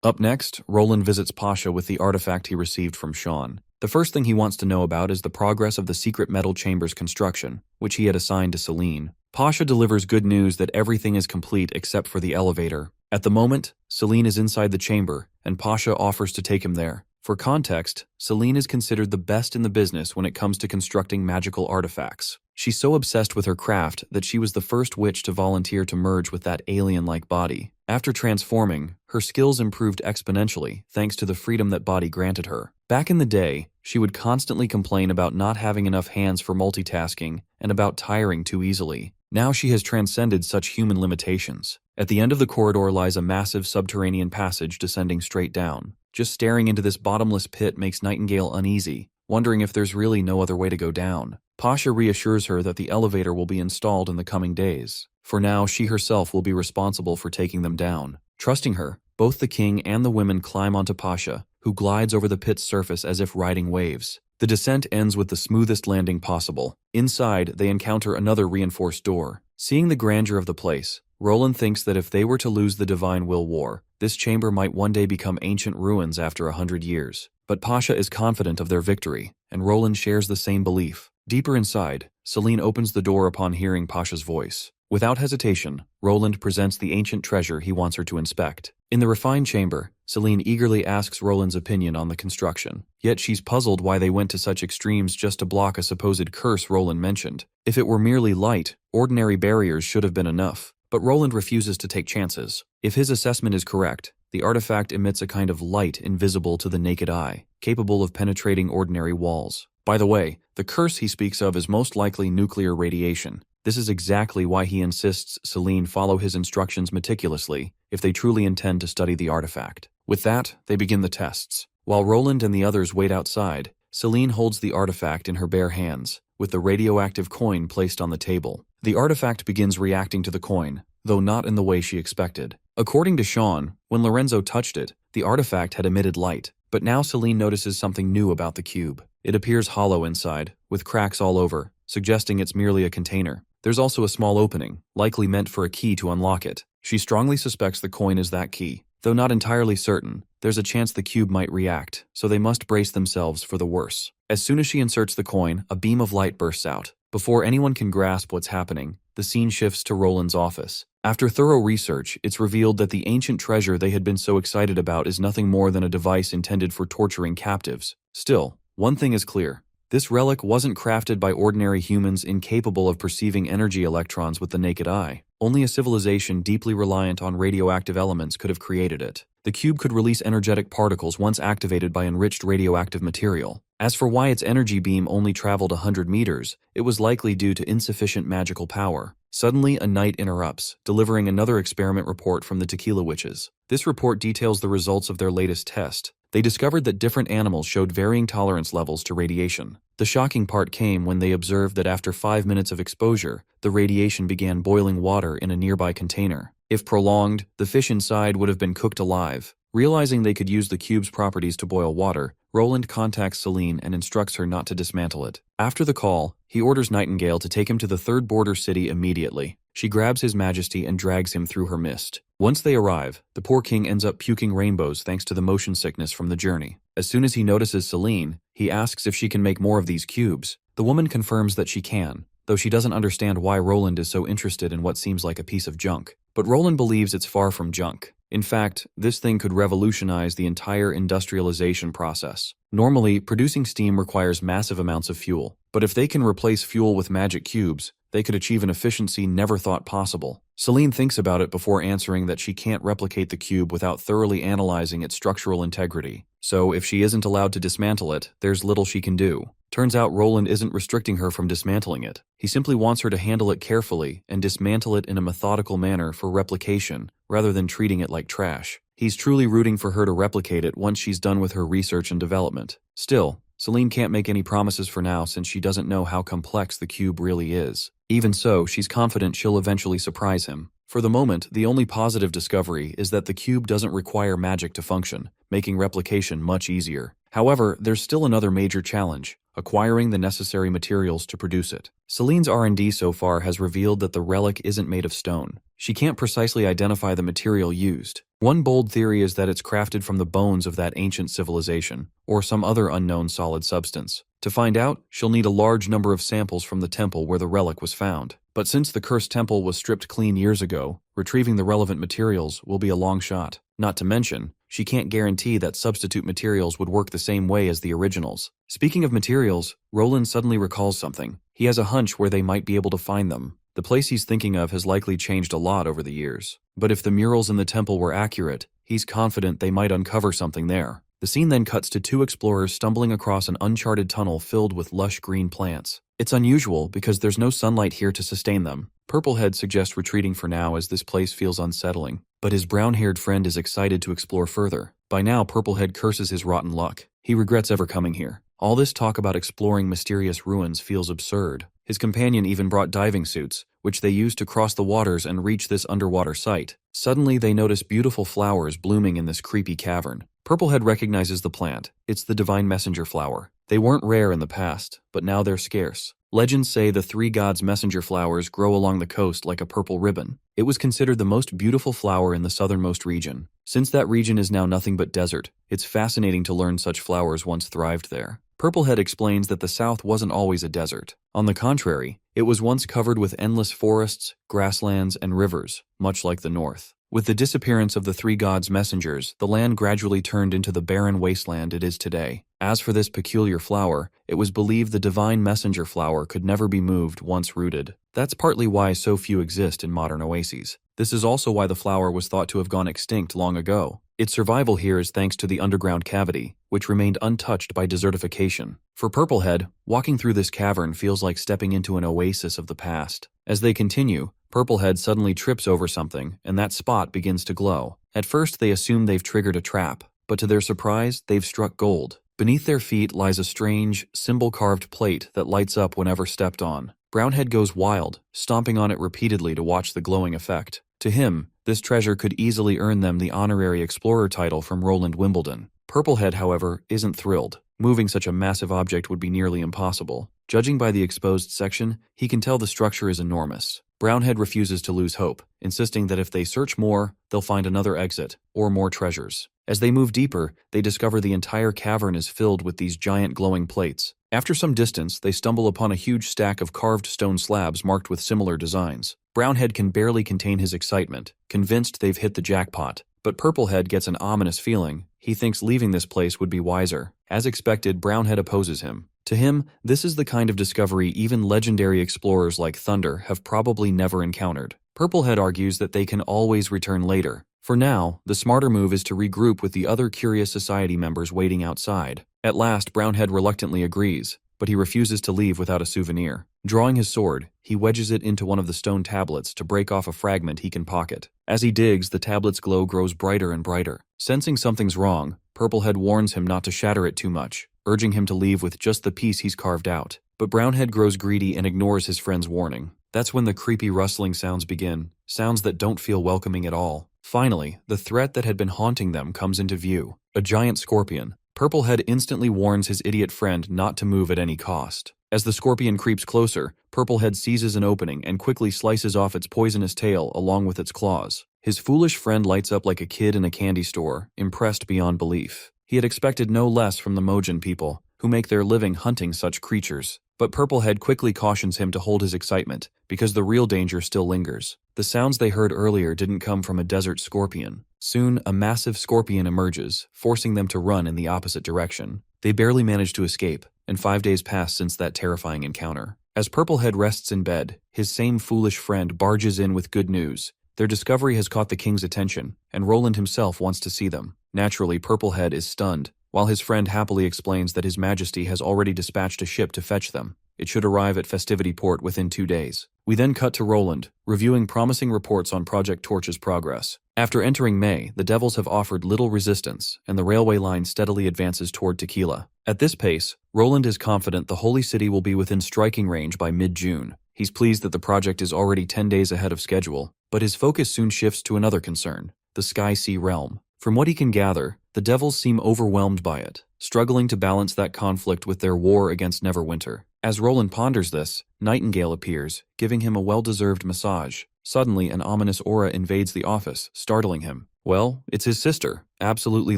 Up next, Roland visits Pasha with the artifact he received from Sean. The first thing he wants to know about is the progress of the secret metal chamber's construction, which he had assigned to Seline. Pasha delivers good news that everything is complete except for the elevator. At the moment, Seline is inside the chamber, and Pasha offers to take him there. For context, Seline is considered the best in the business when it comes to constructing magical artifacts. She's so obsessed with her craft that she was the first witch to volunteer to merge with that alien-like body. After transforming, her skills improved exponentially thanks to the freedom that body granted her. Back in the day, she would constantly complain about not having enough hands for multitasking and about tiring too easily. Now she has transcended such human limitations. At the end of the corridor lies a massive subterranean passage descending straight down. Just staring into this bottomless pit makes Nightingale uneasy, wondering if there's really no other way to go down. Pasha reassures her that the elevator will be installed in the coming days. For now, she herself will be responsible for taking them down. Trusting her, both the king and the women climb onto Pasha, who glides over the pit's surface as if riding waves. The descent ends with the smoothest landing possible. Inside, they encounter another reinforced door. Seeing the grandeur of the place, Roland thinks that if they were to lose the Divine Will War, this chamber might one day become ancient ruins after 100 years. But Pasha is confident of their victory, and Roland shares the same belief. Deeper inside, Seline opens the door upon hearing Pasha's voice. Without hesitation, Roland presents the ancient treasure he wants her to inspect. In the refined chamber, Seline eagerly asks Roland's opinion on the construction. Yet she's puzzled why they went to such extremes just to block a supposed curse Roland mentioned. If it were merely light, ordinary barriers should have been enough. But Roland refuses to take chances. If his assessment is correct, the artifact emits a kind of light invisible to the naked eye, capable of penetrating ordinary walls. By the way, the curse he speaks of is most likely nuclear radiation. This is exactly why he insists Seline follow his instructions meticulously if they truly intend to study the artifact. With that, they begin the tests. While Roland and the others wait outside, Seline holds the artifact in her bare hands, with the radioactive coin placed on the table. The artifact begins reacting to the coin, though not in the way she expected. According to Sean, when Lorenzo touched it, the artifact had emitted light, but now Seline notices something new about the cube. It appears hollow inside, with cracks all over, suggesting it's merely a container. There's also a small opening, likely meant for a key to unlock it. She strongly suspects the coin is that key. Though not entirely certain, there's a chance the cube might react, so they must brace themselves for the worst. As soon as she inserts the coin, a beam of light bursts out. Before anyone can grasp what's happening, the scene shifts to Roland's office. After thorough research, it's revealed that the ancient treasure they had been so excited about is nothing more than a device intended for torturing captives. Still, one thing is clear. This relic wasn't crafted by ordinary humans incapable of perceiving energy electrons with the naked eye. Only a civilization deeply reliant on radioactive elements could have created it. The cube could release energetic particles once activated by enriched radioactive material. As for why its energy beam only traveled 100 meters, it was likely due to insufficient magical power. Suddenly, a knight interrupts, delivering another experiment report from the Tequila Witches. This report details the results of their latest test. They discovered that different animals showed varying tolerance levels to radiation. The shocking part came when they observed that after 5 minutes of exposure, the radiation began boiling water in a nearby container. If prolonged, the fish inside would have been cooked alive. Realizing they could use the cube's properties to boil water, Roland contacts Seline and instructs her not to dismantle it. After the call, he orders Nightingale to take him to the third border city immediately. She grabs His Majesty and drags him through her mist. Once they arrive, the poor king ends up puking rainbows thanks to the motion sickness from the journey. As soon as he notices Seline, he asks if she can make more of these cubes. The woman confirms that she can, though she doesn't understand why Roland is so interested in what seems like a piece of junk. But Roland believes it's far from junk. In fact, this thing could revolutionize the entire industrialization process. Normally, producing steam requires massive amounts of fuel, but if they can replace fuel with magic cubes, they could achieve an efficiency never thought possible. Seline thinks about it before answering that she can't replicate the cube without thoroughly analyzing its structural integrity. So if she isn't allowed to dismantle it, there's little she can do. Turns out Roland isn't restricting her from dismantling it. He simply wants her to handle it carefully and dismantle it in a methodical manner for replication, rather than treating it like trash. He's truly rooting for her to replicate it once she's done with her research and development. Still, Seline can't make any promises for now since she doesn't know how complex the cube really is. Even so, she's confident she'll eventually surprise him. For the moment, the only positive discovery is that the cube doesn't require magic to function, making replication much easier. However, there's still another major challenge: acquiring the necessary materials to produce it. Seline's R&D so far has revealed that the relic isn't made of stone. She can't precisely identify the material used. One bold theory is that it's crafted from the bones of that ancient civilization, or some other unknown solid substance. To find out, she'll need a large number of samples from the temple where the relic was found. But since the cursed temple was stripped clean years ago, retrieving the relevant materials will be a long shot. Not to mention, she can't guarantee that substitute materials would work the same way as the originals. Speaking of materials, Roland suddenly recalls something. He has a hunch where they might be able to find them. The place he's thinking of has likely changed a lot over the years. But if the murals in the temple were accurate, he's confident they might uncover something there. The scene then cuts to two explorers stumbling across an uncharted tunnel filled with lush green plants. It's unusual because there's no sunlight here to sustain them. Purplehead suggests retreating for now as this place feels unsettling, but his brown-haired friend is excited to explore further. By now, Purplehead curses his rotten luck. He regrets ever coming here. All this talk about exploring mysterious ruins feels absurd. His companion even brought diving suits, which they used to cross the waters and reach this underwater site. Suddenly, they notice beautiful flowers blooming in this creepy cavern. Purplehead recognizes the plant. It's the divine messenger flower. They weren't rare in the past, but now they're scarce. Legends say the three gods' messenger flowers grow along the coast like a purple ribbon. It was considered the most beautiful flower in the southernmost region. Since that region is now nothing but desert, it's fascinating to learn such flowers once thrived there. Purplehead explains that the south wasn't always a desert. On the contrary, it was once covered with endless forests, grasslands, and rivers, much like the north. With the disappearance of the three gods' messengers, the land gradually turned into the barren wasteland it is today. As for this peculiar flower, it was believed the divine messenger flower could never be moved once rooted. That's partly why so few exist in modern oases. This is also why the flower was thought to have gone extinct long ago. Its survival here is thanks to the underground cavity, which remained untouched by desertification. For Purplehead, walking through this cavern feels like stepping into an oasis of the past. As they continue, Purplehead suddenly trips over something, and that spot begins to glow. At first, they assume they've triggered a trap, but to their surprise, they've struck gold. Beneath their feet lies a strange, symbol-carved plate that lights up whenever stepped on. Brownhead goes wild, stomping on it repeatedly to watch the glowing effect. To him, this treasure could easily earn them the honorary explorer title from Roland Wimbledon. Purplehead, however, isn't thrilled. Moving such a massive object would be nearly impossible. Judging by the exposed section, he can tell the structure is enormous. Brownhead refuses to lose hope, insisting that if they search more, they'll find another exit, or more treasures. As they move deeper, they discover the entire cavern is filled with these giant glowing plates. After some distance, they stumble upon a huge stack of carved stone slabs marked with similar designs. Brownhead can barely contain his excitement, convinced they've hit the jackpot. But Purplehead gets an ominous feeling. He thinks leaving this place would be wiser. As expected, Brownhead opposes him. To him, this is the kind of discovery even legendary explorers like Thunder have probably never encountered. Purplehead argues that they can always return later. For now, the smarter move is to regroup with the other curious society members waiting outside. At last, Brownhead reluctantly agrees, but he refuses to leave without a souvenir. Drawing his sword, he wedges it into one of the stone tablets to break off a fragment he can pocket. As he digs, the tablet's glow grows brighter and brighter. Sensing something's wrong, Purplehead warns him not to shatter it too much, urging him to leave with just the piece he's carved out. But Brownhead grows greedy and ignores his friend's warning. That's when the creepy rustling sounds begin, sounds that don't feel welcoming at all. Finally, the threat that had been haunting them comes into view, a giant scorpion. Purplehead instantly warns his idiot friend not to move at any cost. As the scorpion creeps closer, Purplehead seizes an opening and quickly slices off its poisonous tail along with its claws. His foolish friend lights up like a kid in a candy store, impressed beyond belief. He had expected no less from the Mojin people, who make their living hunting such creatures. But Purplehead quickly cautions him to hold his excitement, because the real danger still lingers. The sounds they heard earlier didn't come from a desert scorpion. Soon, a massive scorpion emerges, forcing them to run in the opposite direction. They barely manage to escape, and 5 days pass since that terrifying encounter. As Purplehead rests in bed, his same foolish friend barges in with good news. Their discovery has caught the king's attention, and Roland himself wants to see them. Naturally, Purplehead is stunned, while his friend happily explains that His Majesty has already dispatched a ship to fetch them. It should arrive at Festivity Port within 2 days. We then cut to Roland, reviewing promising reports on Project Torch's progress. After entering May, the Devils have offered little resistance, and the railway line steadily advances toward Tequila. At this pace, Roland is confident the Holy City will be within striking range by mid-June. He's pleased that the project is already 10 days ahead of schedule, but his focus soon shifts to another concern, the Sky Sea realm. From what he can gather, the Devils seem overwhelmed by it. struggling to balance that conflict with their war against Neverwinter. As Roland ponders this, Nightingale appears, giving him a well-deserved massage. Suddenly, an ominous aura invades the office, startling him. Well, it's his sister, absolutely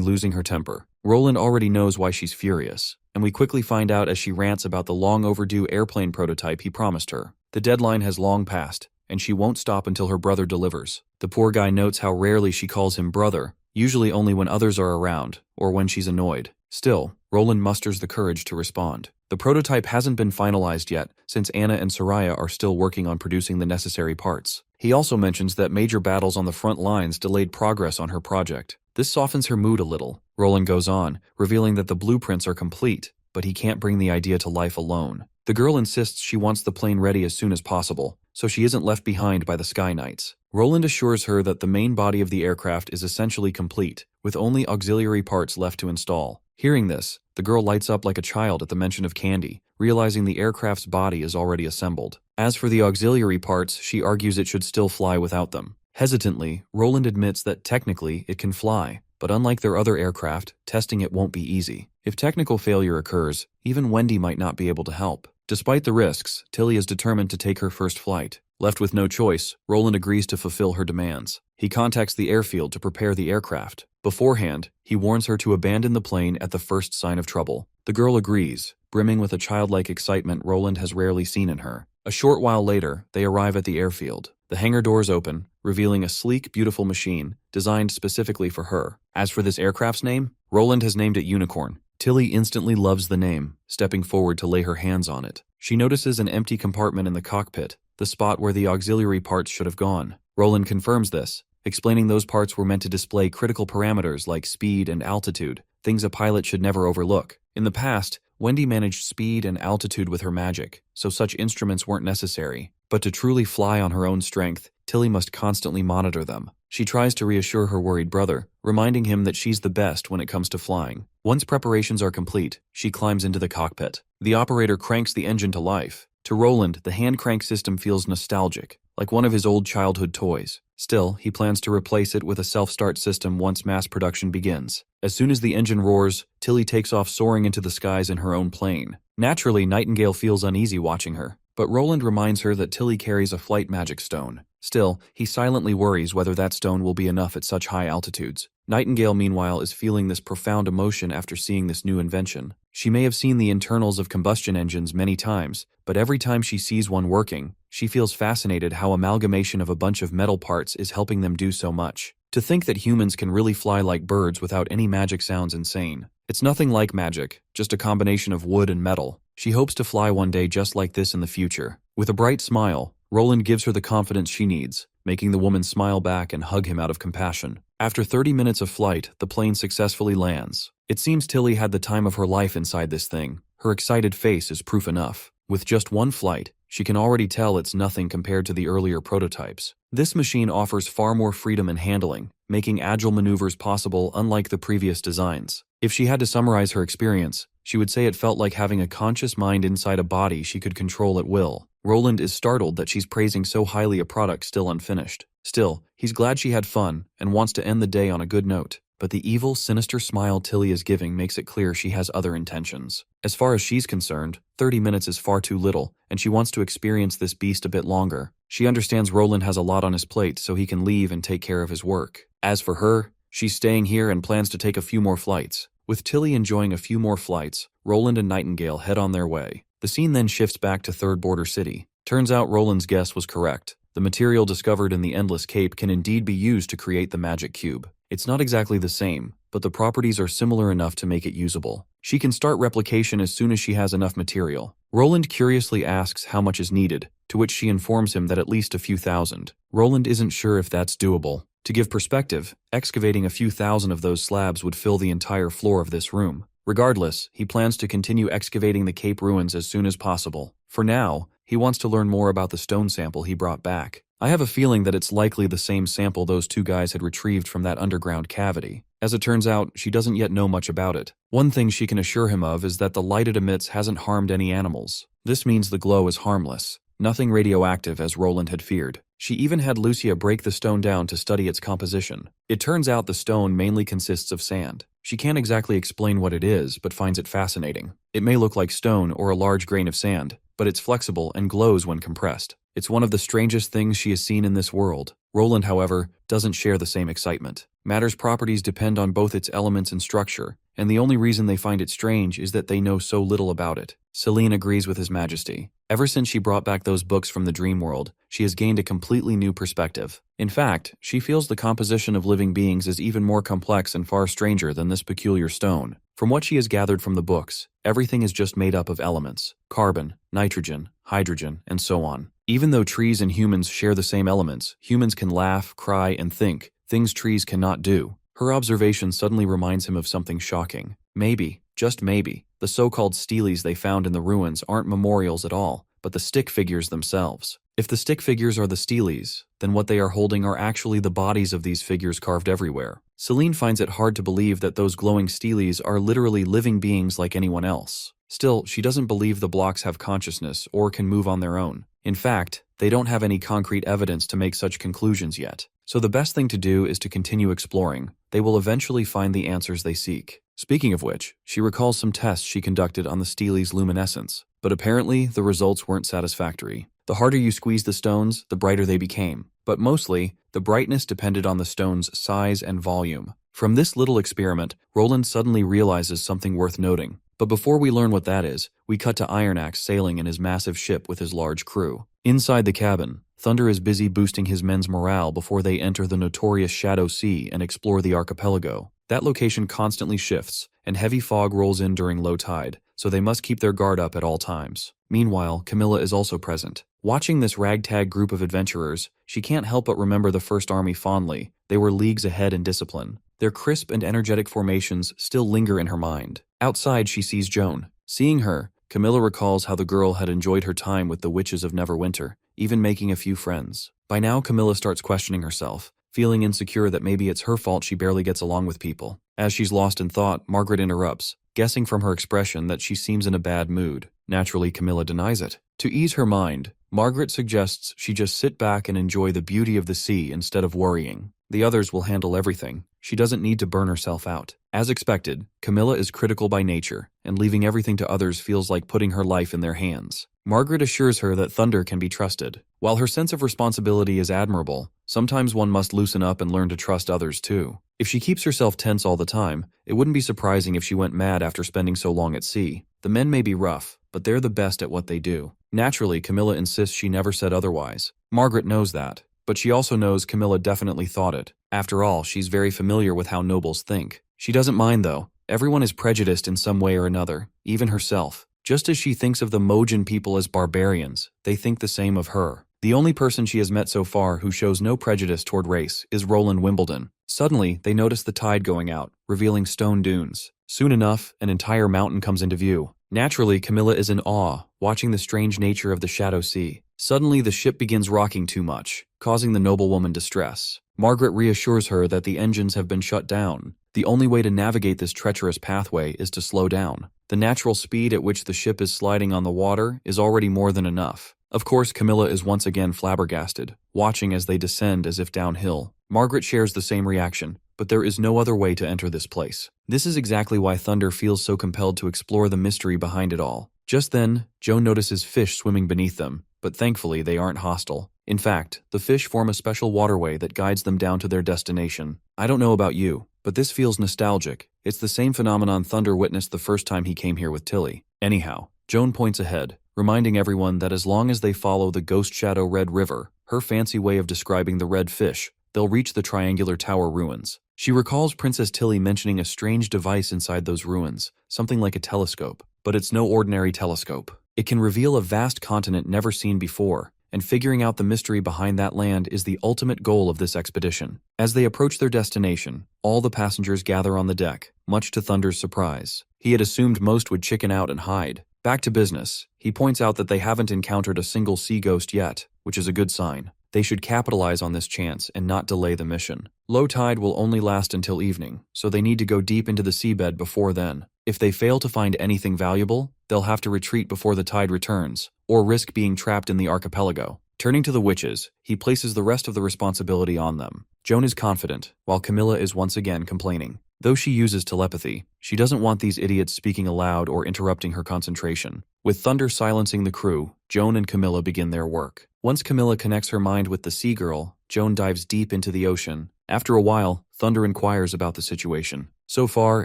losing her temper. Roland already knows why she's furious, and we quickly find out as she rants about the long-overdue airplane prototype he promised her. The deadline has long passed, and she won't stop until her brother delivers. The poor guy notes how rarely she calls him brother, usually only when others are around, or when she's annoyed. Still, Roland musters the courage to respond. The prototype hasn't been finalized yet, since Anna and Soraya are still working on producing the necessary parts. He also mentions that major battles on the front lines delayed progress on her project. This softens her mood a little. Roland goes on, revealing that the blueprints are complete, but he can't bring the idea to life alone. The girl insists she wants the plane ready as soon as possible, so she isn't left behind by the Sky Knights. Roland assures her that the main body of the aircraft is essentially complete, with only auxiliary parts left to install. Hearing this, the girl lights up like a child at the mention of candy, realizing the aircraft's body is already assembled. As for the auxiliary parts, she argues it should still fly without them. Hesitantly, Roland admits that technically it can fly, but unlike their other aircraft, testing it won't be easy. If technical failure occurs, even Wendy might not be able to help. Despite the risks, Tilly is determined to take her first flight. Left with no choice, Roland agrees to fulfill her demands. He contacts the airfield to prepare the aircraft. Beforehand, he warns her to abandon the plane at the first sign of trouble. The girl agrees, brimming with a childlike excitement Roland has rarely seen in her. A short while later, they arrive at the airfield. The hangar doors open, revealing a sleek, beautiful machine designed specifically for her. As for this aircraft's name, Roland has named it Unicorn. Tilly instantly loves the name, stepping forward to lay her hands on it. She notices an empty compartment in the cockpit, the spot where the auxiliary parts should have gone. Roland confirms this, explaining those parts were meant to display critical parameters like speed and altitude, things a pilot should never overlook. In the past, Wendy managed speed and altitude with her magic, so such instruments weren't necessary. But to truly fly on her own strength, Tilly must constantly monitor them. She tries to reassure her worried brother, reminding him that she's the best when it comes to flying. Once preparations are complete, she climbs into the cockpit. The operator cranks the engine to life. To Roland, the hand crank system feels nostalgic, like one of his old childhood toys. Still, he plans to replace it with a self-start system once mass production begins. As soon as the engine roars, Tilly takes off soaring into the skies in her own plane. Naturally, Nightingale feels uneasy watching her, but Roland reminds her that Tilly carries a flight magic stone. Still, he silently worries whether that stone will be enough at such high altitudes. Nightingale, meanwhile, is feeling this profound emotion after seeing this new invention. She may have seen the internals of combustion engines many times, but every time she sees one working, she feels fascinated how amalgamation of a bunch of metal parts is helping them do so much. To think that humans can really fly like birds without any magic sounds insane. It's nothing like magic, just a combination of wood and metal. She hopes to fly one day just like this in the future. With a bright smile, Roland gives her the confidence she needs, making the woman smile back and hug him out of compassion. After 30 minutes of flight, the plane successfully lands. It seems Tilly had the time of her life inside this thing. Her excited face is proof enough. With just one flight, she can already tell it's nothing compared to the earlier prototypes. This machine offers far more freedom in handling, making agile maneuvers possible unlike the previous designs. If she had to summarize her experience, she would say it felt like having a conscious mind inside a body she could control at will. Roland is startled that she's praising so highly a product still unfinished. Still, he's glad she had fun and wants to end the day on a good note. But the evil, sinister smile Tilly is giving makes it clear she has other intentions. As far as she's concerned, 30 minutes is far too little, and she wants to experience this beast a bit longer. She understands Roland has a lot on his plate, so he can leave and take care of his work. As for her, she's staying here and plans to take a few more flights. With Tilly enjoying a few more flights, Roland and Nightingale head on their way. The scene then shifts back to Third Border City. Turns out Roland's guess was correct. The material discovered in the Endless Cape can indeed be used to create the magic cube. It's not exactly the same, but the properties are similar enough to make it usable. She can start replication as soon as she has enough material. Roland curiously asks how much is needed, to which she informs him that at least a few thousand. Roland isn't sure if that's doable. To give perspective, excavating a few thousand of those slabs would fill the entire floor of this room. Regardless, he plans to continue excavating the Cape ruins as soon as possible. For now, he wants to learn more about the stone sample he brought back. I have a feeling that it's likely the same sample those two guys had retrieved from that underground cavity. As it turns out, she doesn't yet know much about it. One thing she can assure him of is that the light it emits hasn't harmed any animals. This means the glow is harmless. Nothing radioactive as Roland had feared. She even had Lucia break the stone down to study its composition. It turns out the stone mainly consists of sand. She can't exactly explain what it is, but finds it fascinating. It may look like stone or a large grain of sand, but it's flexible and glows when compressed. It's one of the strangest things she has seen in this world. Roland, however, doesn't share the same excitement. Matter's properties depend on both its elements and structure, and the only reason they find it strange is that they know so little about it. Seline agrees with His Majesty. Ever since she brought back those books from the dream world, she has gained a completely new perspective. In fact, she feels the composition of living beings is even more complex and far stranger than this peculiar stone. From what she has gathered from the books, everything is just made up of elements: carbon, nitrogen, hydrogen, and so on. Even though trees and humans share the same elements, humans can laugh, cry, and think, things trees cannot do. Her observation suddenly reminds him of something shocking. Maybe, just maybe, the so-called steles they found in the ruins aren't memorials at all, but the stick figures themselves. If the stick figures are the steles, then what they are holding are actually the bodies of these figures carved everywhere. Seline finds it hard to believe that those glowing steles are literally living beings like anyone else. Still, she doesn't believe the blocks have consciousness or can move on their own. In fact, they don't have any concrete evidence to make such conclusions yet. So the best thing to do is to continue exploring. They will eventually find the answers they seek. Speaking of which, she recalls some tests she conducted on the steles' luminescence, but apparently the results weren't satisfactory. The harder you squeezed the stones, the brighter they became. But mostly, the brightness depended on the stone's size and volume. From this little experiment, Roland suddenly realizes something worth noting. But before we learn what that is, we cut to Iron Axe sailing in his massive ship with his large crew. Inside the cabin, Thunder is busy boosting his men's morale before they enter the notorious Shadow Sea and explore the archipelago. That location constantly shifts, and heavy fog rolls in during low tide, so they must keep their guard up at all times. Meanwhile, Camilla is also present. Watching this ragtag group of adventurers, she can't help but remember the First Army fondly. They were leagues ahead in discipline. Their crisp and energetic formations still linger in her mind. Outside, she sees Joan. Seeing her, Camilla recalls how the girl had enjoyed her time with the witches of Neverwinter, even making a few friends. By now, Camilla starts questioning herself, feeling insecure that maybe it's her fault she barely gets along with people. As she's lost in thought, Margaret interrupts, guessing from her expression that she seems in a bad mood. Naturally, Camilla denies it. To ease her mind, Margaret suggests she just sit back and enjoy the beauty of the sea instead of worrying. The others will handle everything. She doesn't need to burn herself out. As expected, Camilla is critical by nature, and leaving everything to others feels like putting her life in their hands. Margaret assures her that Thunder can be trusted. While her sense of responsibility is admirable, sometimes one must loosen up and learn to trust others too. If she keeps herself tense all the time, it wouldn't be surprising if she went mad after spending so long at sea. The men may be rough, but they're the best at what they do. Naturally, Camilla insists she never said otherwise. Margaret knows that, but she also knows Camilla definitely thought it. After all, she's very familiar with how nobles think. She doesn't mind though. Everyone is prejudiced in some way or another, even herself. Just as she thinks of the Mojin people as barbarians, they think the same of her. The only person she has met so far who shows no prejudice toward race is Roland Wimbledon. Suddenly, they notice the tide going out, revealing stone dunes. Soon enough, an entire mountain comes into view. Naturally, Camilla is in awe, watching the strange nature of the Shadow Sea. Suddenly, the ship begins rocking too much, causing the noblewoman distress. Margaret reassures her that the engines have been shut down. The only way to navigate this treacherous pathway is to slow down. The natural speed at which the ship is sliding on the water is already more than enough. Of course, Camilla is once again flabbergasted, watching as they descend as if downhill. Margaret shares the same reaction, but there is no other way to enter this place. This is exactly why Thunder feels so compelled to explore the mystery behind it all. Just then, Joan notices fish swimming beneath them, but thankfully they aren't hostile. In fact, the fish form a special waterway that guides them down to their destination. I don't know about you, but this feels nostalgic. It's the same phenomenon Thunder witnessed the first time he came here with Tilly. Anyhow, Joan points ahead, reminding everyone that as long as they follow the Ghost Shadow Red River, her fancy way of describing the red fish, they'll reach the triangular tower ruins. She recalls Princess Tilly mentioning a strange device inside those ruins, something like a telescope. But it's no ordinary telescope. It can reveal a vast continent never seen before, and figuring out the mystery behind that land is the ultimate goal of this expedition. As they approach their destination, all the passengers gather on the deck, much to Thunder's surprise. He had assumed most would chicken out and hide. Back to business, he points out that they haven't encountered a single sea ghost yet, which is a good sign. They should capitalize on this chance and not delay the mission. Low tide will only last until evening, so they need to go deep into the seabed before then. If they fail to find anything valuable, they'll have to retreat before the tide returns, or risk being trapped in the archipelago. Turning to the witches, he places the rest of the responsibility on them. Joan is confident, while Camilla is once again complaining. Though she uses telepathy, she doesn't want these idiots speaking aloud or interrupting her concentration. With Thunder silencing the crew, Joan and Camilla begin their work. Once Camilla connects her mind with the sea girl, Joan dives deep into the ocean. After a while, Thunder inquires about the situation. So far,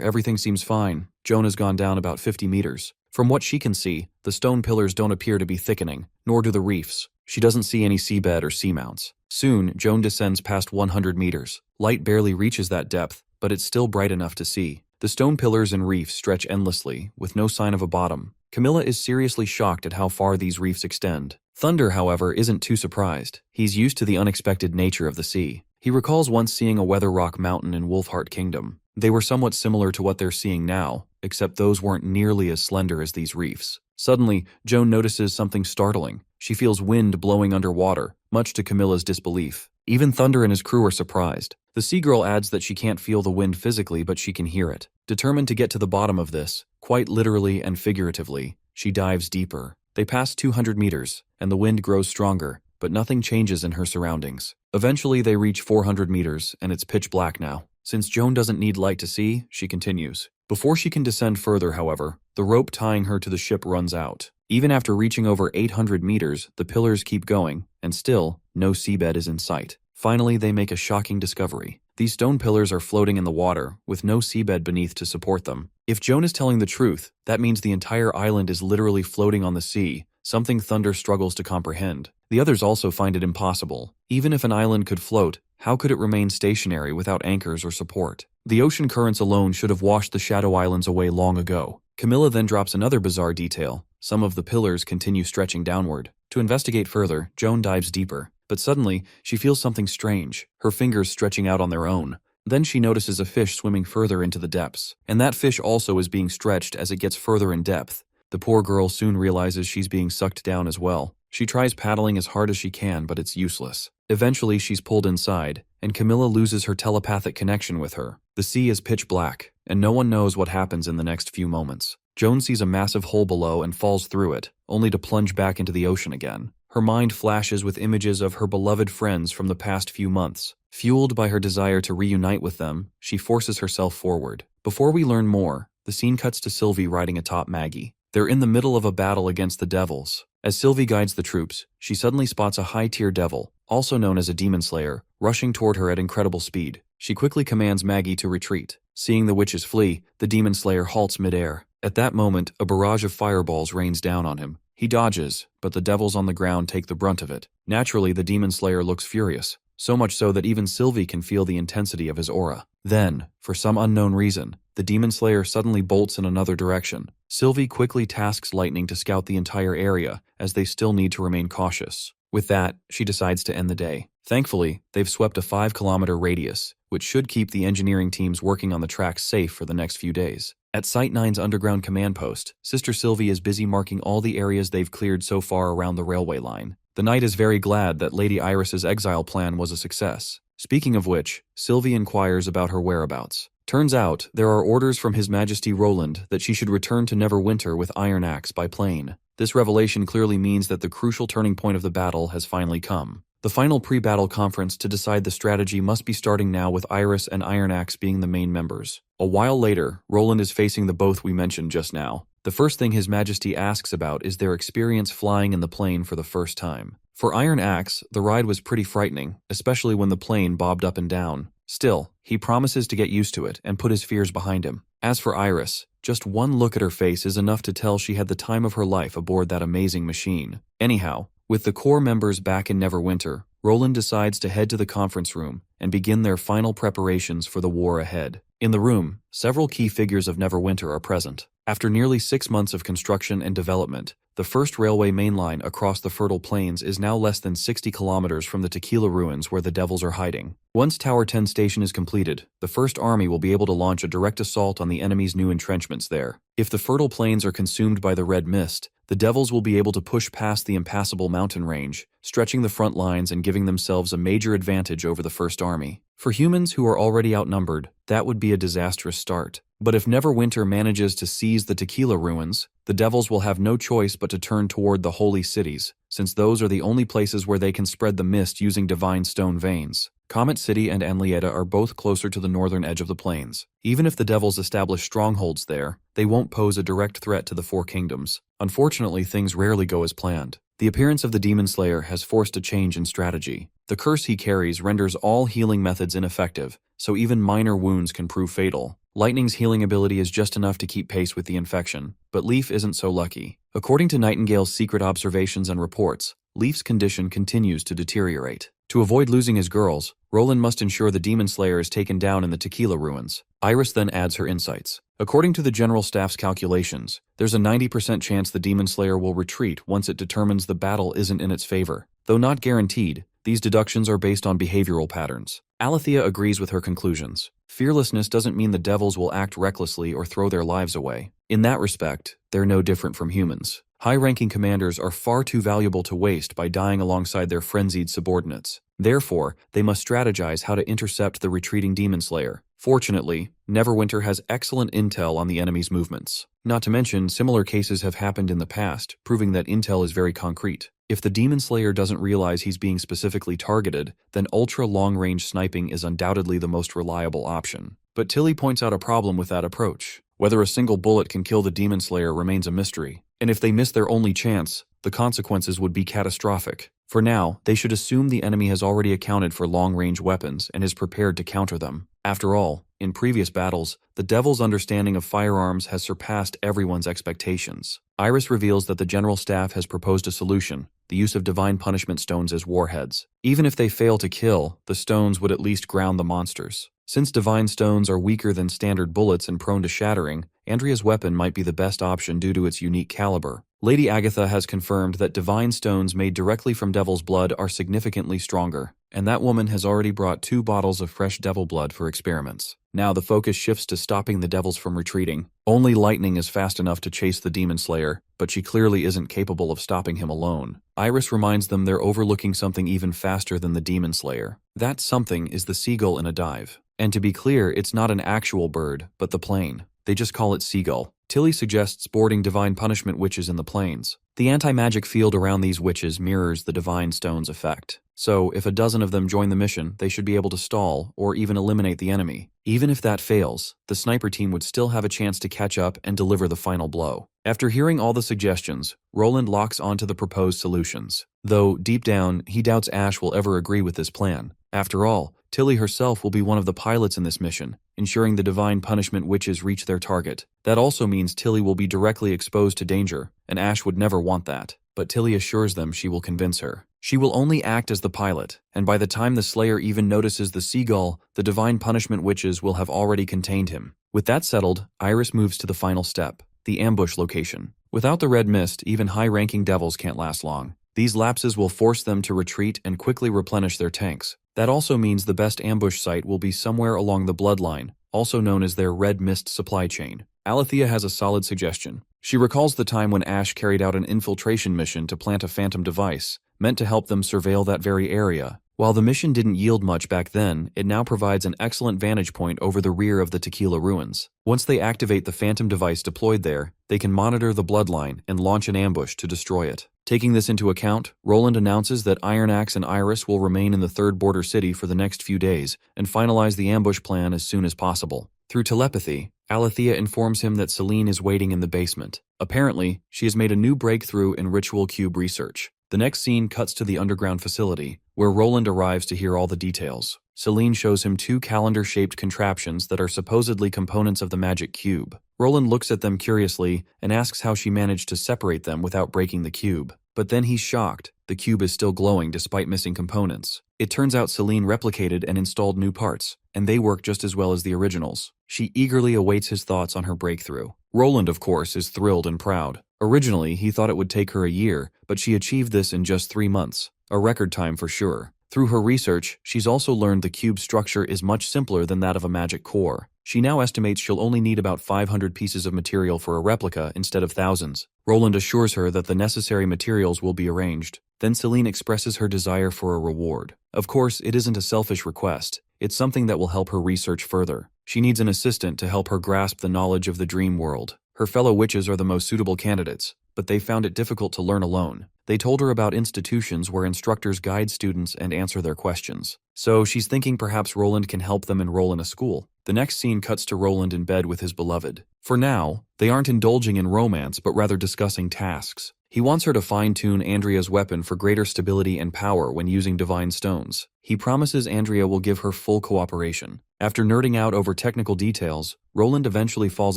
everything seems fine. Joan has gone down about 50 meters. From what she can see, the stone pillars don't appear to be thickening, nor do the reefs. She doesn't see any seabed or seamounts. Soon, Joan descends past 100 meters. Light barely reaches that depth, but it's still bright enough to see. The stone pillars and reefs stretch endlessly, with no sign of a bottom. Camilla is seriously shocked at how far these reefs extend. Thunder, however, isn't too surprised. He's used to the unexpected nature of the sea. He recalls once seeing a weather rock mountain in Wolfheart Kingdom. They were somewhat similar to what they're seeing now, except those weren't nearly as slender as these reefs. Suddenly, Joan notices something startling. She feels wind blowing underwater, much to Camilla's disbelief. Even Thunder and his crew are surprised. The sea girl adds that she can't feel the wind physically, but she can hear it. Determined to get to the bottom of this, quite literally and figuratively, she dives deeper. They pass 200 meters, and the wind grows stronger, but nothing changes in her surroundings. Eventually, they reach 400 meters, and it's pitch black now. Since Joan doesn't need light to see, she continues. Before she can descend further, however, the rope tying her to the ship runs out. Even after reaching over 800 meters, the pillars keep going, and still, no seabed is in sight. Finally, they make a shocking discovery. These stone pillars are floating in the water, with no seabed beneath to support them. If Joan is telling the truth, that means the entire island is literally floating on the sea, something Thunder struggles to comprehend. The others also find it impossible. Even if an island could float, how could it remain stationary without anchors or support? The ocean currents alone should have washed the Shadow Islands away long ago. Camilla then drops another bizarre detail. Some of the pillars continue stretching downward. To investigate further, Joan dives deeper. But suddenly, she feels something strange, her fingers stretching out on their own. Then she notices a fish swimming further into the depths. And that fish also is being stretched as it gets further in depth. The poor girl soon realizes she's being sucked down as well. She tries paddling as hard as she can, but it's useless. Eventually, she's pulled inside, and Camilla loses her telepathic connection with her. The sea is pitch black, and no one knows what happens in the next few moments. Joan sees a massive hole below and falls through it, only to plunge back into the ocean again. Her mind flashes with images of her beloved friends from the past few months. Fueled by her desire to reunite with them, she forces herself forward. Before we learn more, the scene cuts to Sylvie riding atop Maggie. They're in the middle of a battle against the devils. As Sylvie guides the troops, she suddenly spots a high-tier devil, also known as a demon slayer, rushing toward her at incredible speed. She quickly commands Maggie to retreat. Seeing the witches flee, the demon slayer halts midair. At that moment, a barrage of fireballs rains down on him. He dodges, but the devils on the ground take the brunt of it. Naturally, the demon slayer looks furious, so much so that even Sylvie can feel the intensity of his aura. Then, for some unknown reason, the demon slayer suddenly bolts in another direction. Sylvie quickly tasks Lightning to scout the entire area, as they still need to remain cautious. With that, she decides to end the day. Thankfully, they've swept a 5-kilometer radius, which should keep the engineering teams working on the tracks safe for the next few days. At Site 9's underground command post, Sister Sylvie is busy marking all the areas they've cleared so far around the railway line. The Knight is very glad that Lady Iris's exile plan was a success. Speaking of which, Sylvie inquires about her whereabouts. Turns out, there are orders from His Majesty Roland that she should return to Neverwinter with Iron Axe by plane. This revelation clearly means that the crucial turning point of the battle has finally come. The final pre-battle conference to decide the strategy must be starting now, with Iris and Iron Axe being the main members. A while later, Roland is facing the both we mentioned just now. The first thing His Majesty asks about is their experience flying in the plane for the first time. For Iron Axe, the ride was pretty frightening, especially when the plane bobbed up and down. Still, he promises to get used to it and put his fears behind him. As for Iris, just one look at her face is enough to tell she had the time of her life aboard that amazing machine. Anyhow, with the core members back in Neverwinter, Roland decides to head to the conference room and begin their final preparations for the war ahead. In the room, several key figures of Neverwinter are present. After nearly 6 months of construction and development, the first railway mainline across the fertile plains is now less than 60 kilometers from the Tequila ruins where the devils are hiding. Once Tower 10 station is completed, the First Army will be able to launch a direct assault on the enemy's new entrenchments there. If the fertile plains are consumed by the red mist, the devils will be able to push past the impassable mountain range, stretching the front lines and giving themselves a major advantage over the First Army. For humans who are already outnumbered, that would be a disastrous start. But if Neverwinter manages to seize the Tequila ruins, the devils will have no choice but to turn toward the holy cities, since those are the only places where they can spread the mist using divine stone veins. Comet City and Anlieta are both closer to the northern edge of the plains. Even if the devils establish strongholds there, they won't pose a direct threat to the Four Kingdoms. Unfortunately, things rarely go as planned. The appearance of the Demon Slayer has forced a change in strategy. The curse he carries renders all healing methods ineffective, so even minor wounds can prove fatal. Lightning's healing ability is just enough to keep pace with the infection, but Leaf isn't so lucky. According to Nightingale's secret observations and reports, Leaf's condition continues to deteriorate. To avoid losing his girls, Roland must ensure the Demon Slayer is taken down in the Tequila Ruins. Iris then adds her insights. According to the General Staff's calculations, there's a 90% chance the Demon Slayer will retreat once it determines the battle isn't in its favor. Though not guaranteed, these deductions are based on behavioral patterns. Alethea agrees with her conclusions. Fearlessness doesn't mean the devils will act recklessly or throw their lives away. In that respect, they're no different from humans. High-ranking commanders are far too valuable to waste by dying alongside their frenzied subordinates. Therefore, they must strategize how to intercept the retreating Demon Slayer. Fortunately, Neverwinter has excellent intel on the enemy's movements. Not to mention, similar cases have happened in the past, proving that intel is very concrete. If the Demon Slayer doesn't realize he's being specifically targeted, then ultra-long-range sniping is undoubtedly the most reliable option. But Tilly points out a problem with that approach. Whether a single bullet can kill the Demon Slayer remains a mystery. And if they miss their only chance, the consequences would be catastrophic. For now, they should assume the enemy has already accounted for long-range weapons and is prepared to counter them. After all, in previous battles, the Devil's understanding of firearms has surpassed everyone's expectations. Iris reveals that the General Staff has proposed a solution: the use of divine punishment stones as warheads. Even if they fail to kill, the stones would at least ground the monsters. Since divine stones are weaker than standard bullets and prone to shattering, Andrea's weapon might be the best option due to its unique caliber. Lady Agatha has confirmed that divine stones made directly from devil's blood are significantly stronger, and that woman has already brought 2 bottles of fresh devil blood for experiments. Now the focus shifts to stopping the devils from retreating. Only Lightning is fast enough to chase the Demon Slayer, but she clearly isn't capable of stopping him alone. Iris reminds them they're overlooking something even faster than the Demon Slayer. That something is the seagull in a dive. And to be clear, it's not an actual bird, but the plane. They just call it Seagull. Tilly suggests boarding divine punishment witches in the plains. The anti-magic field around these witches mirrors the divine stone's effect. So, if a dozen of them join the mission, they should be able to stall, or even eliminate the enemy. Even if that fails, the sniper team would still have a chance to catch up and deliver the final blow. After hearing all the suggestions, Roland locks onto the proposed solutions. Though, deep down, he doubts Ash will ever agree with this plan. After all, Tilly herself will be one of the pilots in this mission, ensuring the divine punishment witches reach their target. That also means Tilly will be directly exposed to danger, and Ash would never want that. But Tilly assures them she will convince her. She will only act as the pilot, and by the time the Slayer even notices the seagull, the divine punishment witches will have already contained him. With that settled, Iris moves to the final step: the ambush location. Without the red mist, even high-ranking devils can't last long. These lapses will force them to retreat and quickly replenish their tanks. That also means the best ambush site will be somewhere along the bloodline, also known as their red mist supply chain. Alethea has a solid suggestion. She recalls the time when Ash carried out an infiltration mission to plant a phantom device, meant to help them surveil that very area. While the mission didn't yield much back then, it now provides an excellent vantage point over the rear of the Tequila Ruins. Once they activate the phantom device deployed there, they can monitor the bloodline and launch an ambush to destroy it. Taking this into account, Roland announces that Iron Axe and Iris will remain in the third border city for the next few days and finalize the ambush plan as soon as possible. Through telepathy, Alethea informs him that Seline is waiting in the basement. Apparently, she has made a new breakthrough in ritual cube research. The next scene cuts to the underground facility, where Roland arrives to hear all the details. Seline shows him 2 calendar-shaped contraptions that are supposedly components of the magic cube. Roland looks at them curiously and asks how she managed to separate them without breaking the cube. But then he's shocked. The cube is still glowing despite missing components. It turns out Seline replicated and installed new parts, and they work just as well as the originals. She eagerly awaits his thoughts on her breakthrough. Roland, of course, is thrilled and proud. Originally, he thought it would take her a year, but she achieved this in just 3 months. A record time for sure. Through her research, she's also learned the cube's structure is much simpler than that of a magic core. She now estimates she'll only need about 500 pieces of material for a replica instead of thousands. Roland assures her that the necessary materials will be arranged. Then Seline expresses her desire for a reward. Of course, it isn't a selfish request. It's something that will help her research further. She needs an assistant to help her grasp the knowledge of the dream world. Her fellow witches are the most suitable candidates, but they found it difficult to learn alone. They told her about institutions where instructors guide students and answer their questions. So she's thinking perhaps Roland can help them enroll in a school. The next scene cuts to Roland in bed with his beloved. For now, they aren't indulging in romance but rather discussing tasks. He wants her to fine-tune Andrea's weapon for greater stability and power when using divine stones. He promises Andrea will give her full cooperation. After nerding out over technical details, Roland eventually falls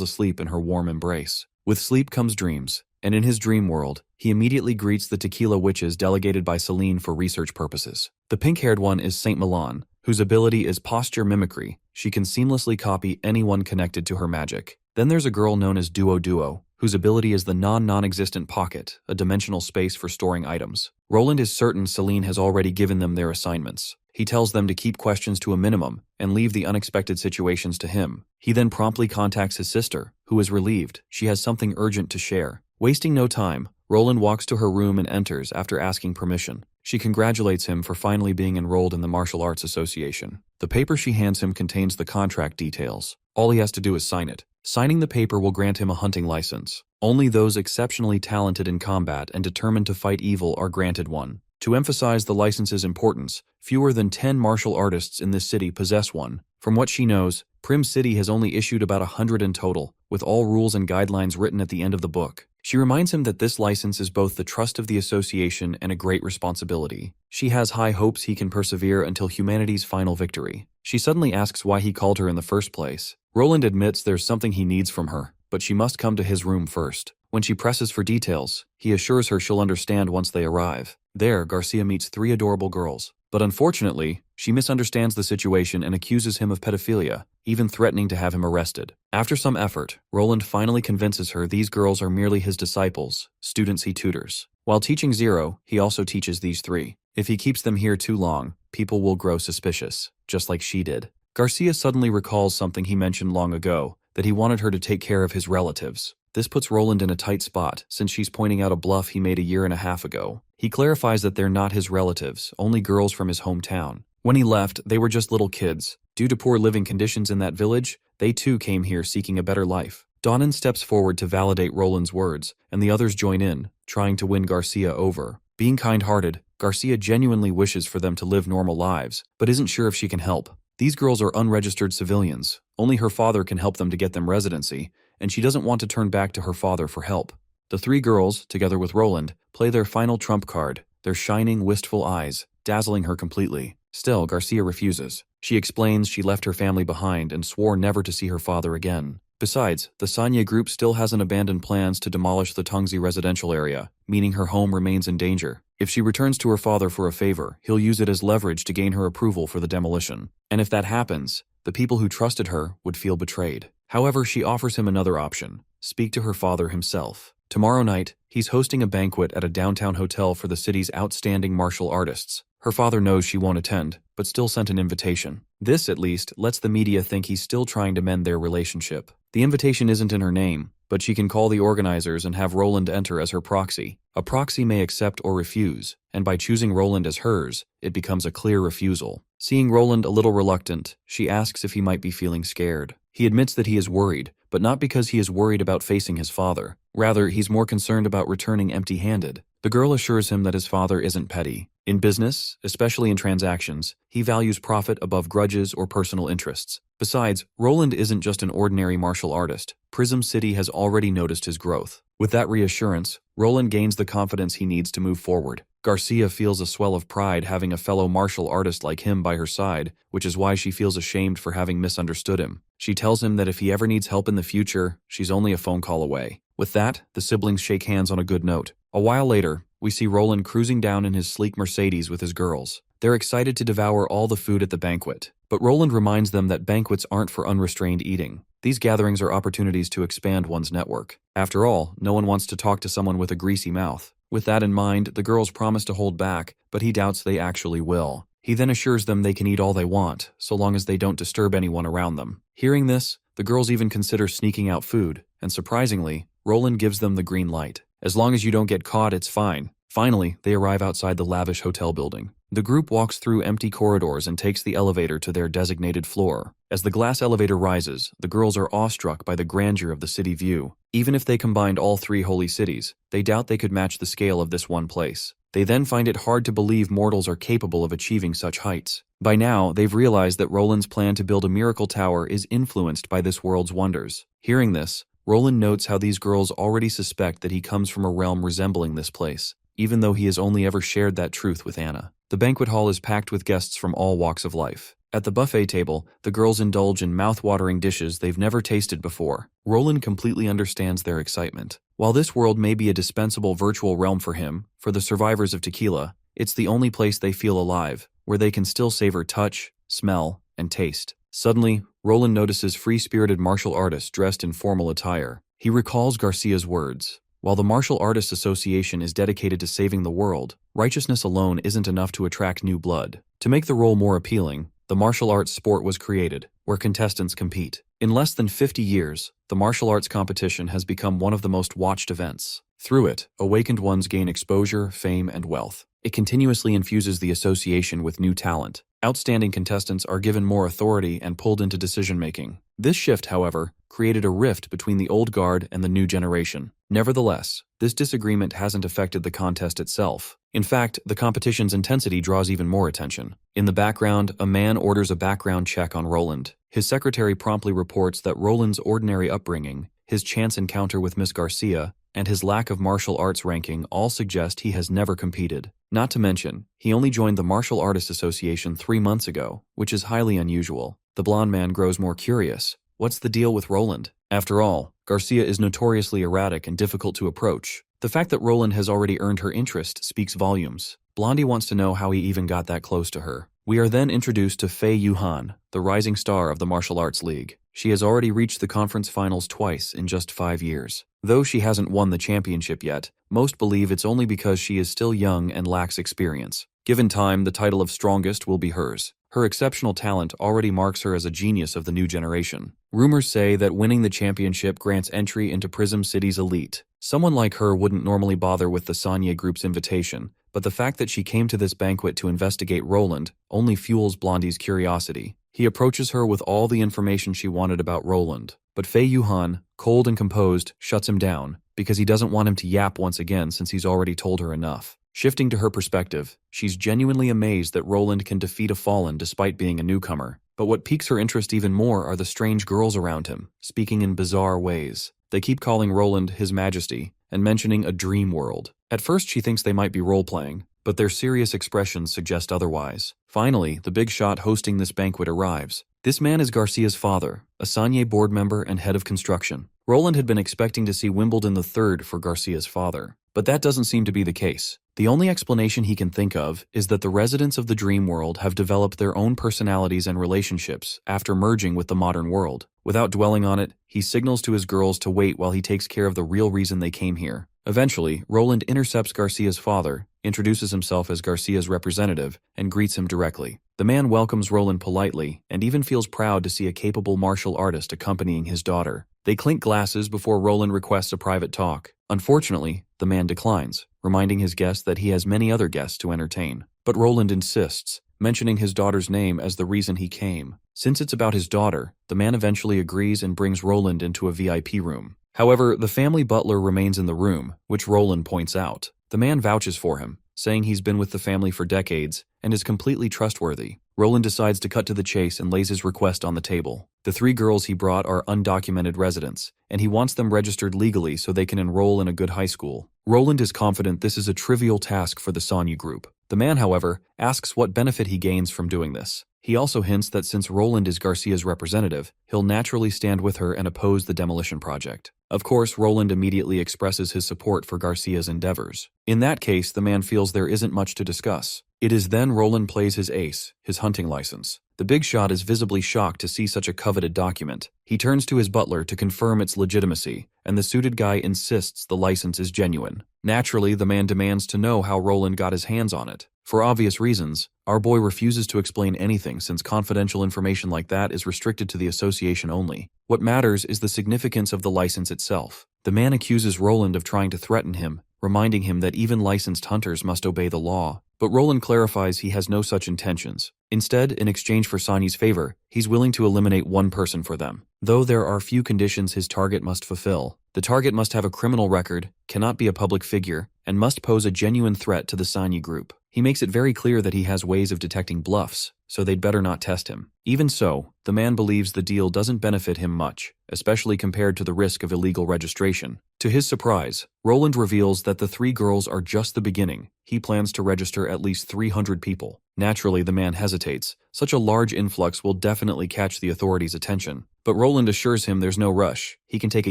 asleep in her warm embrace. With sleep comes dreams, and in his dream world, he immediately greets the tequila witches delegated by Seline for research purposes. The pink-haired one is Saint Milan, whose ability is posture mimicry. She can seamlessly copy anyone connected to her magic. Then there's a girl known as Duo, whose ability is the non-existent pocket, a dimensional space for storing items. Roland is certain Seline has already given them their assignments. He tells them to keep questions to a minimum and leave the unexpected situations to him. He then promptly contacts his sister, who is relieved. She has something urgent to share. Wasting no time, Roland walks to her room and enters after asking permission. She congratulates him for finally being enrolled in the Martial Arts Association. The paper she hands him contains the contract details. All he has to do is sign it. Signing the paper will grant him a hunting license. Only those exceptionally talented in combat and determined to fight evil are granted one. To emphasize the license's importance, fewer than 10 martial artists in this city possess one. From what she knows, Prim City has only issued about 100 in total, with all rules and guidelines written at the end of the book. She reminds him that this license is both the trust of the association and a great responsibility. She has high hopes he can persevere until humanity's final victory. She suddenly asks why he called her in the first place. Roland admits there's something he needs from her, but she must come to his room first. When she presses for details, he assures her she'll understand once they arrive. There, Garcia meets 3 adorable girls. But unfortunately, she misunderstands the situation and accuses him of pedophilia, even threatening to have him arrested. After some effort, Roland finally convinces her these girls are merely his disciples, students he tutors. While teaching Zero, he also teaches these 3. If he keeps them here too long, people will grow suspicious, just like she did. Garcia suddenly recalls something he mentioned long ago, that he wanted her to take care of his relatives. This puts Roland in a tight spot, since she's pointing out a bluff he made a year and a half ago. He clarifies that they're not his relatives, only girls from his hometown. When he left, they were just little kids. Due to poor living conditions in that village, they too came here seeking a better life. Donan steps forward to validate Roland's words, and the others join in, trying to win Garcia over. Being kind-hearted, Garcia genuinely wishes for them to live normal lives, but isn't sure if she can help. These girls are unregistered civilians. Only her father can help them to get them residency, and she doesn't want to turn back to her father for help. The 3 girls, together with Roland, play their final trump card, their shining, wistful eyes, dazzling her completely. Still, Garcia refuses. She explains she left her family behind and swore never to see her father again. Besides, the Sanya group still hasn't abandoned plans to demolish the Tungzi residential area, meaning her home remains in danger. If she returns to her father for a favor, he'll use it as leverage to gain her approval for the demolition. And if that happens, the people who trusted her would feel betrayed. However, she offers him another option: speak to her father himself. Tomorrow night, he's hosting a banquet at a downtown hotel for the city's outstanding martial artists. Her father knows she won't attend, but still sent an invitation. This, at least, lets the media think he's still trying to mend their relationship. The invitation isn't in her name, but she can call the organizers and have Roland enter as her proxy. A proxy may accept or refuse, and by choosing Roland as hers, it becomes a clear refusal. Seeing Roland a little reluctant, she asks if he might be feeling scared. He admits that he is worried, but not because he is worried about facing his father. Rather, he's more concerned about returning empty-handed. The girl assures him that his father isn't petty. In business, especially in transactions, he values profit above grudges or personal interests. Besides, Roland isn't just an ordinary martial artist. Prism City has already noticed his growth. With that reassurance, Roland gains the confidence he needs to move forward. Garcia feels a swell of pride having a fellow martial artist like him by her side, which is why she feels ashamed for having misunderstood him. She tells him that if he ever needs help in the future, she's only a phone call away. With that, the siblings shake hands on a good note. A while later, we see Roland cruising down in his sleek Mercedes with his girls. They're excited to devour all the food at the banquet, but Roland reminds them that banquets aren't for unrestrained eating. These gatherings are opportunities to expand one's network. After all, no one wants to talk to someone with a greasy mouth. With that in mind, the girls promise to hold back, but he doubts they actually will. He then assures them they can eat all they want, so long as they don't disturb anyone around them. Hearing this, the girls even consider sneaking out food, and surprisingly, Roland gives them the green light. As long as you don't get caught, it's fine. Finally, they arrive outside the lavish hotel building. The group walks through empty corridors and takes the elevator to their designated floor. As the glass elevator rises, the girls are awestruck by the grandeur of the city view. Even if they combined all 3 holy cities, they doubt they could match the scale of this one place. They then find it hard to believe mortals are capable of achieving such heights. By now, they've realized that Roland's plan to build a miracle tower is influenced by this world's wonders. Hearing this, Roland notes how these girls already suspect that he comes from a realm resembling this place, even though he has only ever shared that truth with Anna. The banquet hall is packed with guests from all walks of life. At the buffet table, the girls indulge in mouth-watering dishes they've never tasted before. Roland completely understands their excitement. While this world may be a dispensable virtual realm for him, for the survivors of Tequila, it's the only place they feel alive, where they can still savor touch, smell, and taste. Suddenly, Roland notices free-spirited martial artists dressed in formal attire. He recalls Garcia's words. While the Martial Artists Association is dedicated to saving the world, righteousness alone isn't enough to attract new blood. To make the role more appealing, the martial arts sport was created, where contestants compete. In less than 50 years, the martial arts competition has become one of the most watched events. Through it, awakened ones gain exposure, fame, and wealth. It continuously infuses the association with new talent. Outstanding contestants are given more authority and pulled into decision-making. This shift, however, created a rift between the old guard and the new generation. Nevertheless, this disagreement hasn't affected the contest itself. In fact, the competition's intensity draws even more attention. In the background, a man orders a background check on Roland. His secretary promptly reports that Roland's ordinary upbringing, his chance encounter with Miss Garcia, and his lack of martial arts ranking all suggest he has never competed. Not to mention, he only joined the Martial Artists Association 3 months ago, which is highly unusual. The blonde man grows more curious. What's the deal with Roland? After all, Garcia is notoriously erratic and difficult to approach. The fact that Roland has already earned her interest speaks volumes. Blondie wants to know how he even got that close to her. We are then introduced to Fei Yuhan, the rising star of the Martial Arts League. She has already reached the conference finals twice in just 5 years. Though she hasn't won the championship yet, most believe it's only because she is still young and lacks experience. Given time, the title of strongest will be hers. Her exceptional talent already marks her as a genius of the new generation. Rumors say that winning the championship grants entry into Prism City's elite. Someone like her wouldn't normally bother with the Sanye Group's invitation, but the fact that she came to this banquet to investigate Roland only fuels Blondie's curiosity. He approaches her with all the information she wanted about Roland, but Fei Yuhan, cold and composed, shuts him down because he doesn't want him to yap once again since he's already told her enough. Shifting to her perspective, she's genuinely amazed that Roland can defeat a fallen despite being a newcomer. But what piques her interest even more are the strange girls around him, speaking in bizarre ways. They keep calling Roland His Majesty and mentioning a dream world. At first she thinks they might be role-playing, but their serious expressions suggest otherwise. Finally, the big shot hosting this banquet arrives. This man is Garcia's father, a Sanye board member and head of construction. Roland had been expecting to see Wimbledon III for Garcia's father, but that doesn't seem to be the case. The only explanation he can think of is that the residents of the dream world have developed their own personalities and relationships after merging with the modern world. Without dwelling on it, he signals to his girls to wait while he takes care of the real reason they came here. Eventually, Roland intercepts Garcia's father, introduces himself as Garcia's representative, and greets him directly. The man welcomes Roland politely and even feels proud to see a capable martial artist accompanying his daughter. They clink glasses before Roland requests a private talk. Unfortunately, the man declines, reminding his guest that he has many other guests to entertain. But Roland insists, mentioning his daughter's name as the reason he came. Since it's about his daughter, the man eventually agrees and brings Roland into a VIP room. However, the family butler remains in the room, which Roland points out. The man vouches for him, saying he's been with the family for decades and is completely trustworthy. Roland decides to cut to the chase and lays his request on the table. The 3 girls he brought are undocumented residents, and he wants them registered legally so they can enroll in a good high school. Roland is confident this is a trivial task for the Sanye group. The man, however, asks what benefit he gains from doing this. He also hints that since Roland is Garcia's representative, he'll naturally stand with her and oppose the demolition project. Of course, Roland immediately expresses his support for Garcia's endeavors. In that case, the man feels there isn't much to discuss. It is then Roland plays his ace, his hunting license. The big shot is visibly shocked to see such a coveted document. He turns to his butler to confirm its legitimacy, and the suited guy insists the license is genuine. Naturally, the man demands to know how Roland got his hands on it. For obvious reasons, our boy refuses to explain anything since confidential information like that is restricted to the association only. What matters is the significance of the license itself. The man accuses Roland of trying to threaten him, reminding him that even licensed hunters must obey the law. but Roland clarifies he has no such intentions. Instead, in exchange for Sanyi's favor, he's willing to eliminate one person for them. Though there are few conditions his target must fulfill. The target must have a criminal record, cannot be a public figure, and must pose a genuine threat to the Sanyi group. He makes it very clear that he has ways of detecting bluffs, so they'd better not test him. Even so, the man believes the deal doesn't benefit him much, especially compared to the risk of illegal registration. To his surprise, Roland reveals that the 3 girls are just the beginning. He plans to register at least 300 people. Naturally, the man hesitates. Such a large influx will definitely catch the authorities' attention. But Roland assures him there's no rush. He can take a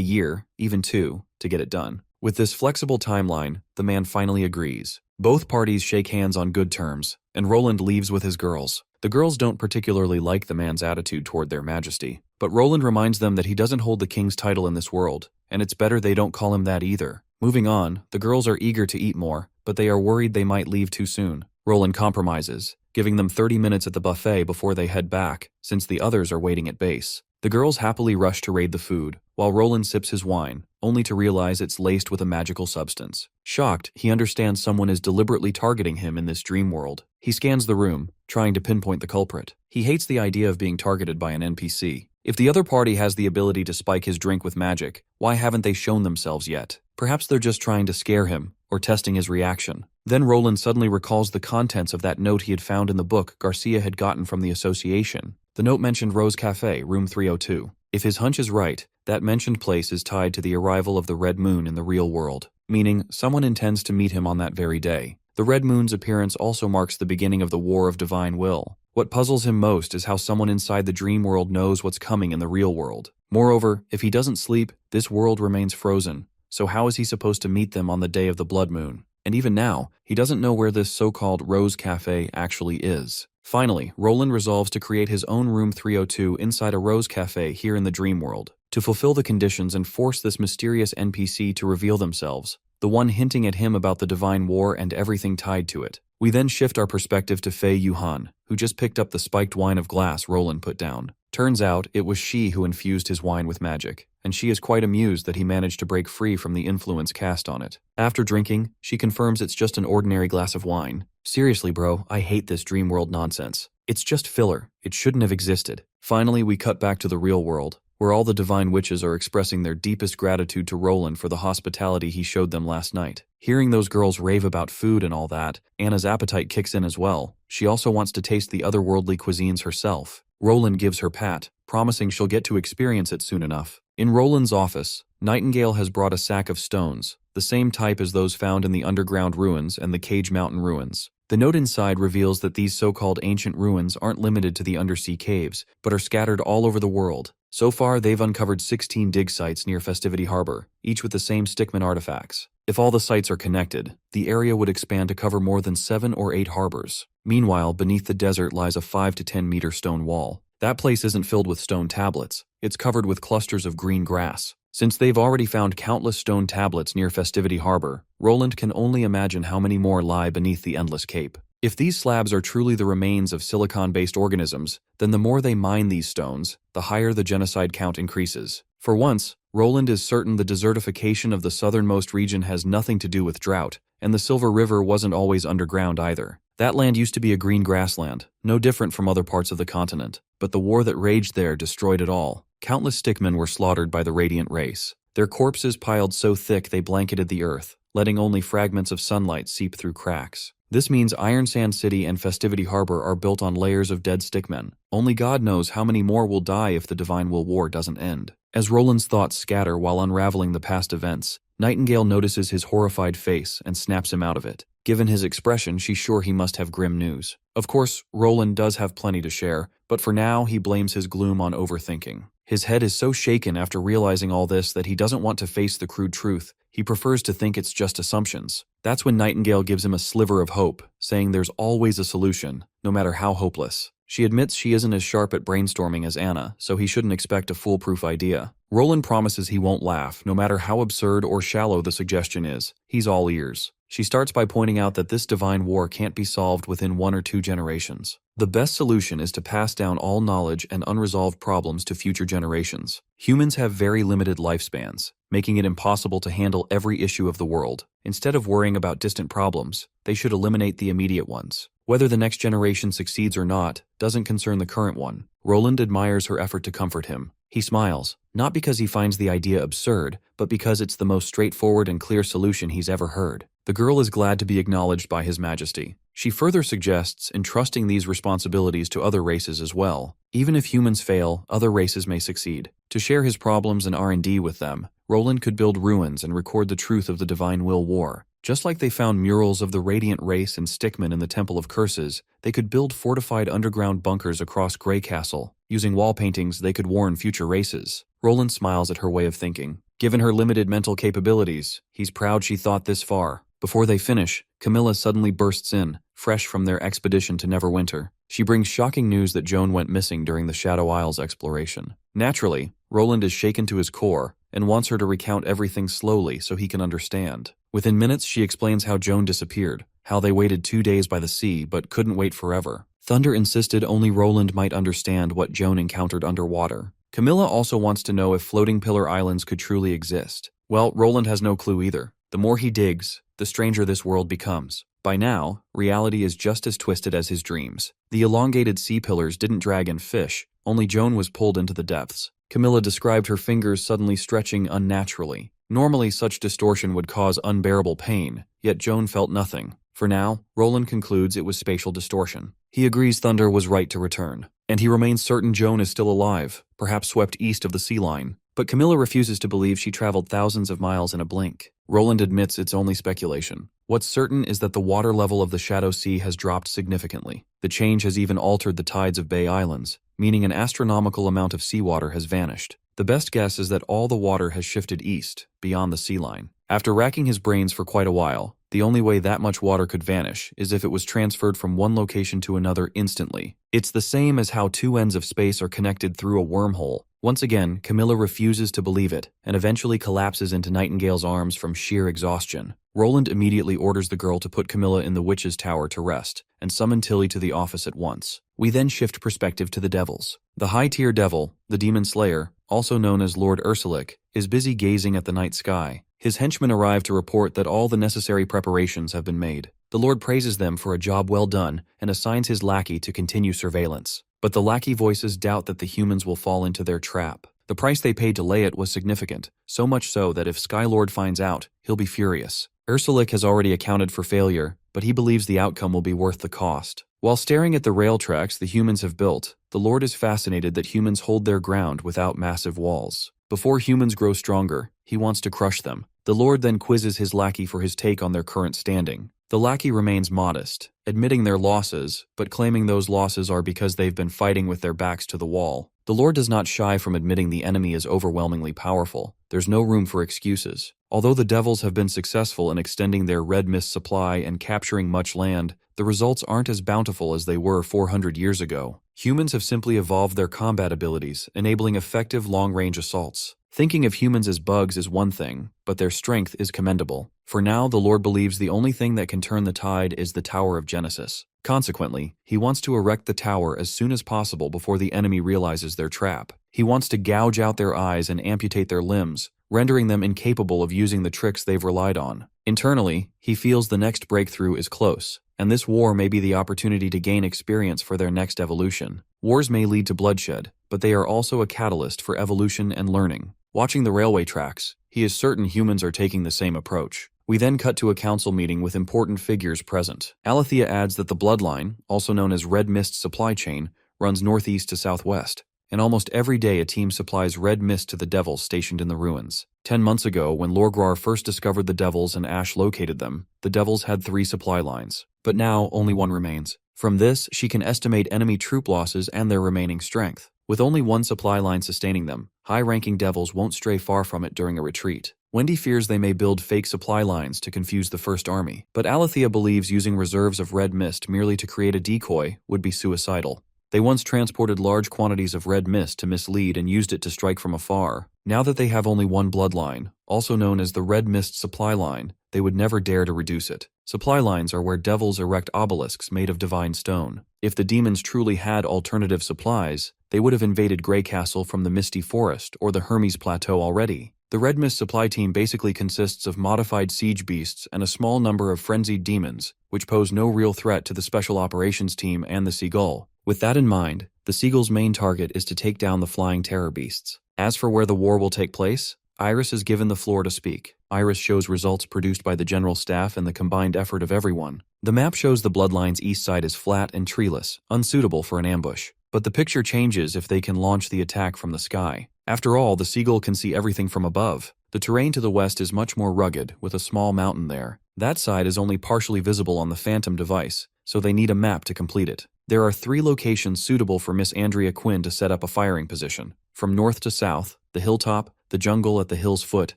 year, even 2, to get it done. With this flexible timeline, the man finally agrees. Both parties shake hands on good terms, and Roland leaves with his girls. The girls don't particularly like the man's attitude toward their majesty, but Roland reminds them that he doesn't hold the king's title in this world, and it's better they don't call him that either. Moving on, the girls are eager to eat more, but they are worried they might leave too soon. Roland compromises, giving them 30 minutes at the buffet before they head back, since the others are waiting at base. The girls happily rush to raid the food, while Roland sips his wine, only to realize it's laced with a magical substance. Shocked, he understands someone is deliberately targeting him in this dream world. He scans the room, trying to pinpoint the culprit. He hates the idea of being targeted by an NPC. If the other party has the ability to spike his drink with magic, why haven't they shown themselves yet? Perhaps they're just trying to scare him, or testing his reaction. Then Roland suddenly recalls the contents of that note he had found in the book Garcia had gotten from the association. The note mentioned Rose Cafe, room 302. If his hunch is right, that mentioned place is tied to the arrival of the Red Moon in the real world, meaning someone intends to meet him on that very day. The Red Moon's appearance also marks the beginning of the War of Divine Will. What puzzles him most is how someone inside the dream world knows what's coming in the real world. Moreover, if he doesn't sleep, this world remains frozen, so how is he supposed to meet them on the day of the blood moon? And even now, he doesn't know where this so-called Rose Cafe actually is. Finally, Roland resolves to create his own room 302 inside a Rose Cafe here in the dream world, to fulfill the conditions and force this mysterious NPC to reveal themselves, the one hinting at him about the divine war and everything tied to it. We then shift our perspective to Fei Yuhan, who just picked up the spiked wine of glass Roland put down. Turns out, it was she who infused his wine with magic, and she is quite amused that he managed to break free from the influence cast on it. After drinking, she confirms it's just an ordinary glass of wine. Seriously, bro, I hate this dream world nonsense. It's just filler. It shouldn't have existed. Finally, we cut back to the real world, where all the divine witches are expressing their deepest gratitude to Roland for the hospitality he showed them last night. Hearing those girls rave about food and all that, Anna's appetite kicks in as well. She also wants to taste the otherworldly cuisines herself. Roland gives her pat, promising she'll get to experience it soon enough. In Roland's office, Nightingale has brought a sack of stones, the same type as those found in the underground ruins and the Cage Mountain ruins. The note inside reveals that these so-called ancient ruins aren't limited to the undersea caves, but are scattered all over the world. So far, they've uncovered 16 dig sites near Festivity Harbor, each with the same stickman artifacts. If all the sites are connected, the area would expand to cover more than 7 or 8 harbors. Meanwhile, beneath the desert lies a 5 to 10 meter stone wall. That place isn't filled with stone tablets. It's covered with clusters of green grass. Since they've already found countless stone tablets near Festivity Harbor, Roland can only imagine how many more lie beneath the endless cape. If these slabs are truly the remains of silicon-based organisms, then the more they mine these stones, the higher the genocide count increases. For once, Roland is certain the desertification of the southernmost region has nothing to do with drought, and the Silver River wasn't always underground either. That land used to be a green grassland, no different from other parts of the continent, but the war that raged there destroyed it all. Countless stickmen were slaughtered by the Radiant race. Their corpses piled so thick they blanketed the earth, letting only fragments of sunlight seep through cracks. This means Iron Sand City and Festivity Harbor are built on layers of dead stickmen. Only God knows how many more will die if the Divine Will War doesn't end. As Roland's thoughts scatter while unraveling the past events, Nightingale notices his horrified face and snaps him out of it. Given his expression, she's sure he must have grim news. Of course, Roland does have plenty to share, but for now he blames his gloom on overthinking. His head is so shaken after realizing all this that he doesn't want to face the crude truth. He prefers to think it's just assumptions. That's when Nightingale gives him a sliver of hope, saying there's always a solution, no matter how hopeless. She admits she isn't as sharp at brainstorming as Anna, so he shouldn't expect a foolproof idea. Roland promises he won't laugh, no matter how absurd or shallow the suggestion is. He's all ears. She starts by pointing out that this divine war can't be solved within 1 or 2 generations. The best solution is to pass down all knowledge and unresolved problems to future generations. Humans have very limited lifespans, making it impossible to handle every issue of the world. Instead of worrying about distant problems, they should eliminate the immediate ones. Whether the next generation succeeds or not doesn't concern the current one. Roland admires her effort to comfort him. He smiles, not because he finds the idea absurd, but because it's the most straightforward and clear solution he's ever heard. The girl is glad to be acknowledged by His Majesty. She further suggests entrusting these responsibilities to other races as well. Even if humans fail, other races may succeed. To share his problems and R&D with them, Roland could build ruins and record the truth of the Divine Will War. Just like they found murals of the Radiant Race and Stickman in the Temple of Curses, they could build fortified underground bunkers across Grey Castle. Using wall paintings, they could warn future races. Roland smiles at her way of thinking. Given her limited mental capabilities, he's proud she thought this far. Before they finish, Camilla suddenly bursts in, fresh from their expedition to Neverwinter. She brings shocking news that Joan went missing during the Shadow Isles exploration. Naturally, Roland is shaken to his core and wants her to recount everything slowly so he can understand. Within minutes, she explains how Joan disappeared, how they waited 2 days by the sea but couldn't wait forever. Thunder insisted only Roland might understand what Joan encountered underwater. Camilla also wants to know if floating pillar islands could truly exist. Well, Roland has no clue either. The more he digs, the stranger this world becomes. By now, reality is just as twisted as his dreams. The elongated sea pillars didn't drag in fish, only Joan was pulled into the depths. Camilla described her fingers suddenly stretching unnaturally. Normally, such distortion would cause unbearable pain, yet Joan felt nothing. For now, Roland concludes it was spatial distortion. He agrees Thunder was right to return, and he remains certain Joan is still alive, perhaps swept east of the Seline. But Camilla refuses to believe she traveled thousands of miles in a blink. Roland admits it's only speculation. What's certain is that the water level of the Shadow Sea has dropped significantly. The change has even altered the tides of Bay Islands, meaning an astronomical amount of seawater has vanished. The best guess is that all the water has shifted east, beyond the sea line. After racking his brains for quite a while, the only way that much water could vanish is if it was transferred from one location to another instantly. It's the same as how two ends of space are connected through a wormhole. Once again, Camilla refuses to believe it, and eventually collapses into Nightingale's arms from sheer exhaustion. Roland immediately orders the girl to put Camilla in the Witch's Tower to rest, and summon Tilly to the office at once. We then shift perspective to the devils. The high-tier devil, the Demon Slayer, also known as Lord Relic, is busy gazing at the night sky. His henchmen arrive to report that all the necessary preparations have been made. The Lord praises them for a job well done and assigns his lackey to continue surveillance. But the lackey voices doubt that the humans will fall into their trap. The price they paid to lay it was significant, so much so that if Skylord finds out, he'll be furious. Relic has already accounted for failure, but he believes the outcome will be worth the cost. While staring at the rail tracks the humans have built, the Lord is fascinated that humans hold their ground without massive walls. Before humans grow stronger, he wants to crush them. The Lord then quizzes his lackey for his take on their current standing. The lackey remains modest, admitting their losses, but claiming those losses are because they've been fighting with their backs to the wall. The Lord does not shy from admitting the enemy is overwhelmingly powerful. There's no room for excuses. Although the devils have been successful in extending their red mist supply and capturing much land, the results aren't as bountiful as they were 400 years ago. Humans have simply evolved their combat abilities, enabling effective long-range assaults. Thinking of humans as bugs is one thing, but their strength is commendable. For now, the Lord believes the only thing that can turn the tide is the Tower of Genesis. Consequently, he wants to erect the tower as soon as possible before the enemy realizes their trap. He wants to gouge out their eyes and amputate their limbs, rendering them incapable of using the tricks they've relied on. Internally, he feels the next breakthrough is close, and this war may be the opportunity to gain experience for their next evolution. Wars may lead to bloodshed, but they are also a catalyst for evolution and learning. Watching the railway tracks, he is certain humans are taking the same approach. We then cut to a council meeting with important figures present. Alethea adds that the bloodline, also known as Red Mist Supply Chain, runs northeast to southwest, and almost every day a team supplies red mist to the devils stationed in the ruins. 10 months ago, when Lorgrar first discovered the devils and Ash located them, the devils had 3 supply lines, but now only 1 remains. From this, she can estimate enemy troop losses and their remaining strength. With only 1 supply line sustaining them, high-ranking devils won't stray far from it during a retreat. Wendy fears they may build fake supply lines to confuse the First Army, but Alethea believes using reserves of red mist merely to create a decoy would be suicidal. They once transported large quantities of red mist to mislead and used it to strike from afar. Now that they have only 1 bloodline, also known as the Red Mist Supply Line, they would never dare to reduce it. Supply lines are where devils erect obelisks made of divine stone. If the demons truly had alternative supplies, they would have invaded Grey Castle from the Misty Forest or the Hermes Plateau already. The Red Mist supply team basically consists of modified siege beasts and a small number of frenzied demons, which pose no real threat to the Special Operations team and the Seagull. With that in mind, the Seagull's main target is to take down the flying terror beasts. As for where the war will take place, Iris is given the floor to speak. Iris shows results produced by the general staff and the combined effort of everyone. The map shows the Bloodline's east side is flat and treeless, unsuitable for an ambush. But the picture changes if they can launch the attack from the sky. After all, the Seagull can see everything from above. The terrain to the west is much more rugged, with a small mountain there. That side is only partially visible on the Phantom device, so they need a map to complete it. There are 3 locations suitable for Miss Andrea Quinn to set up a firing position. From north to south, the hilltop, the jungle at the hill's foot,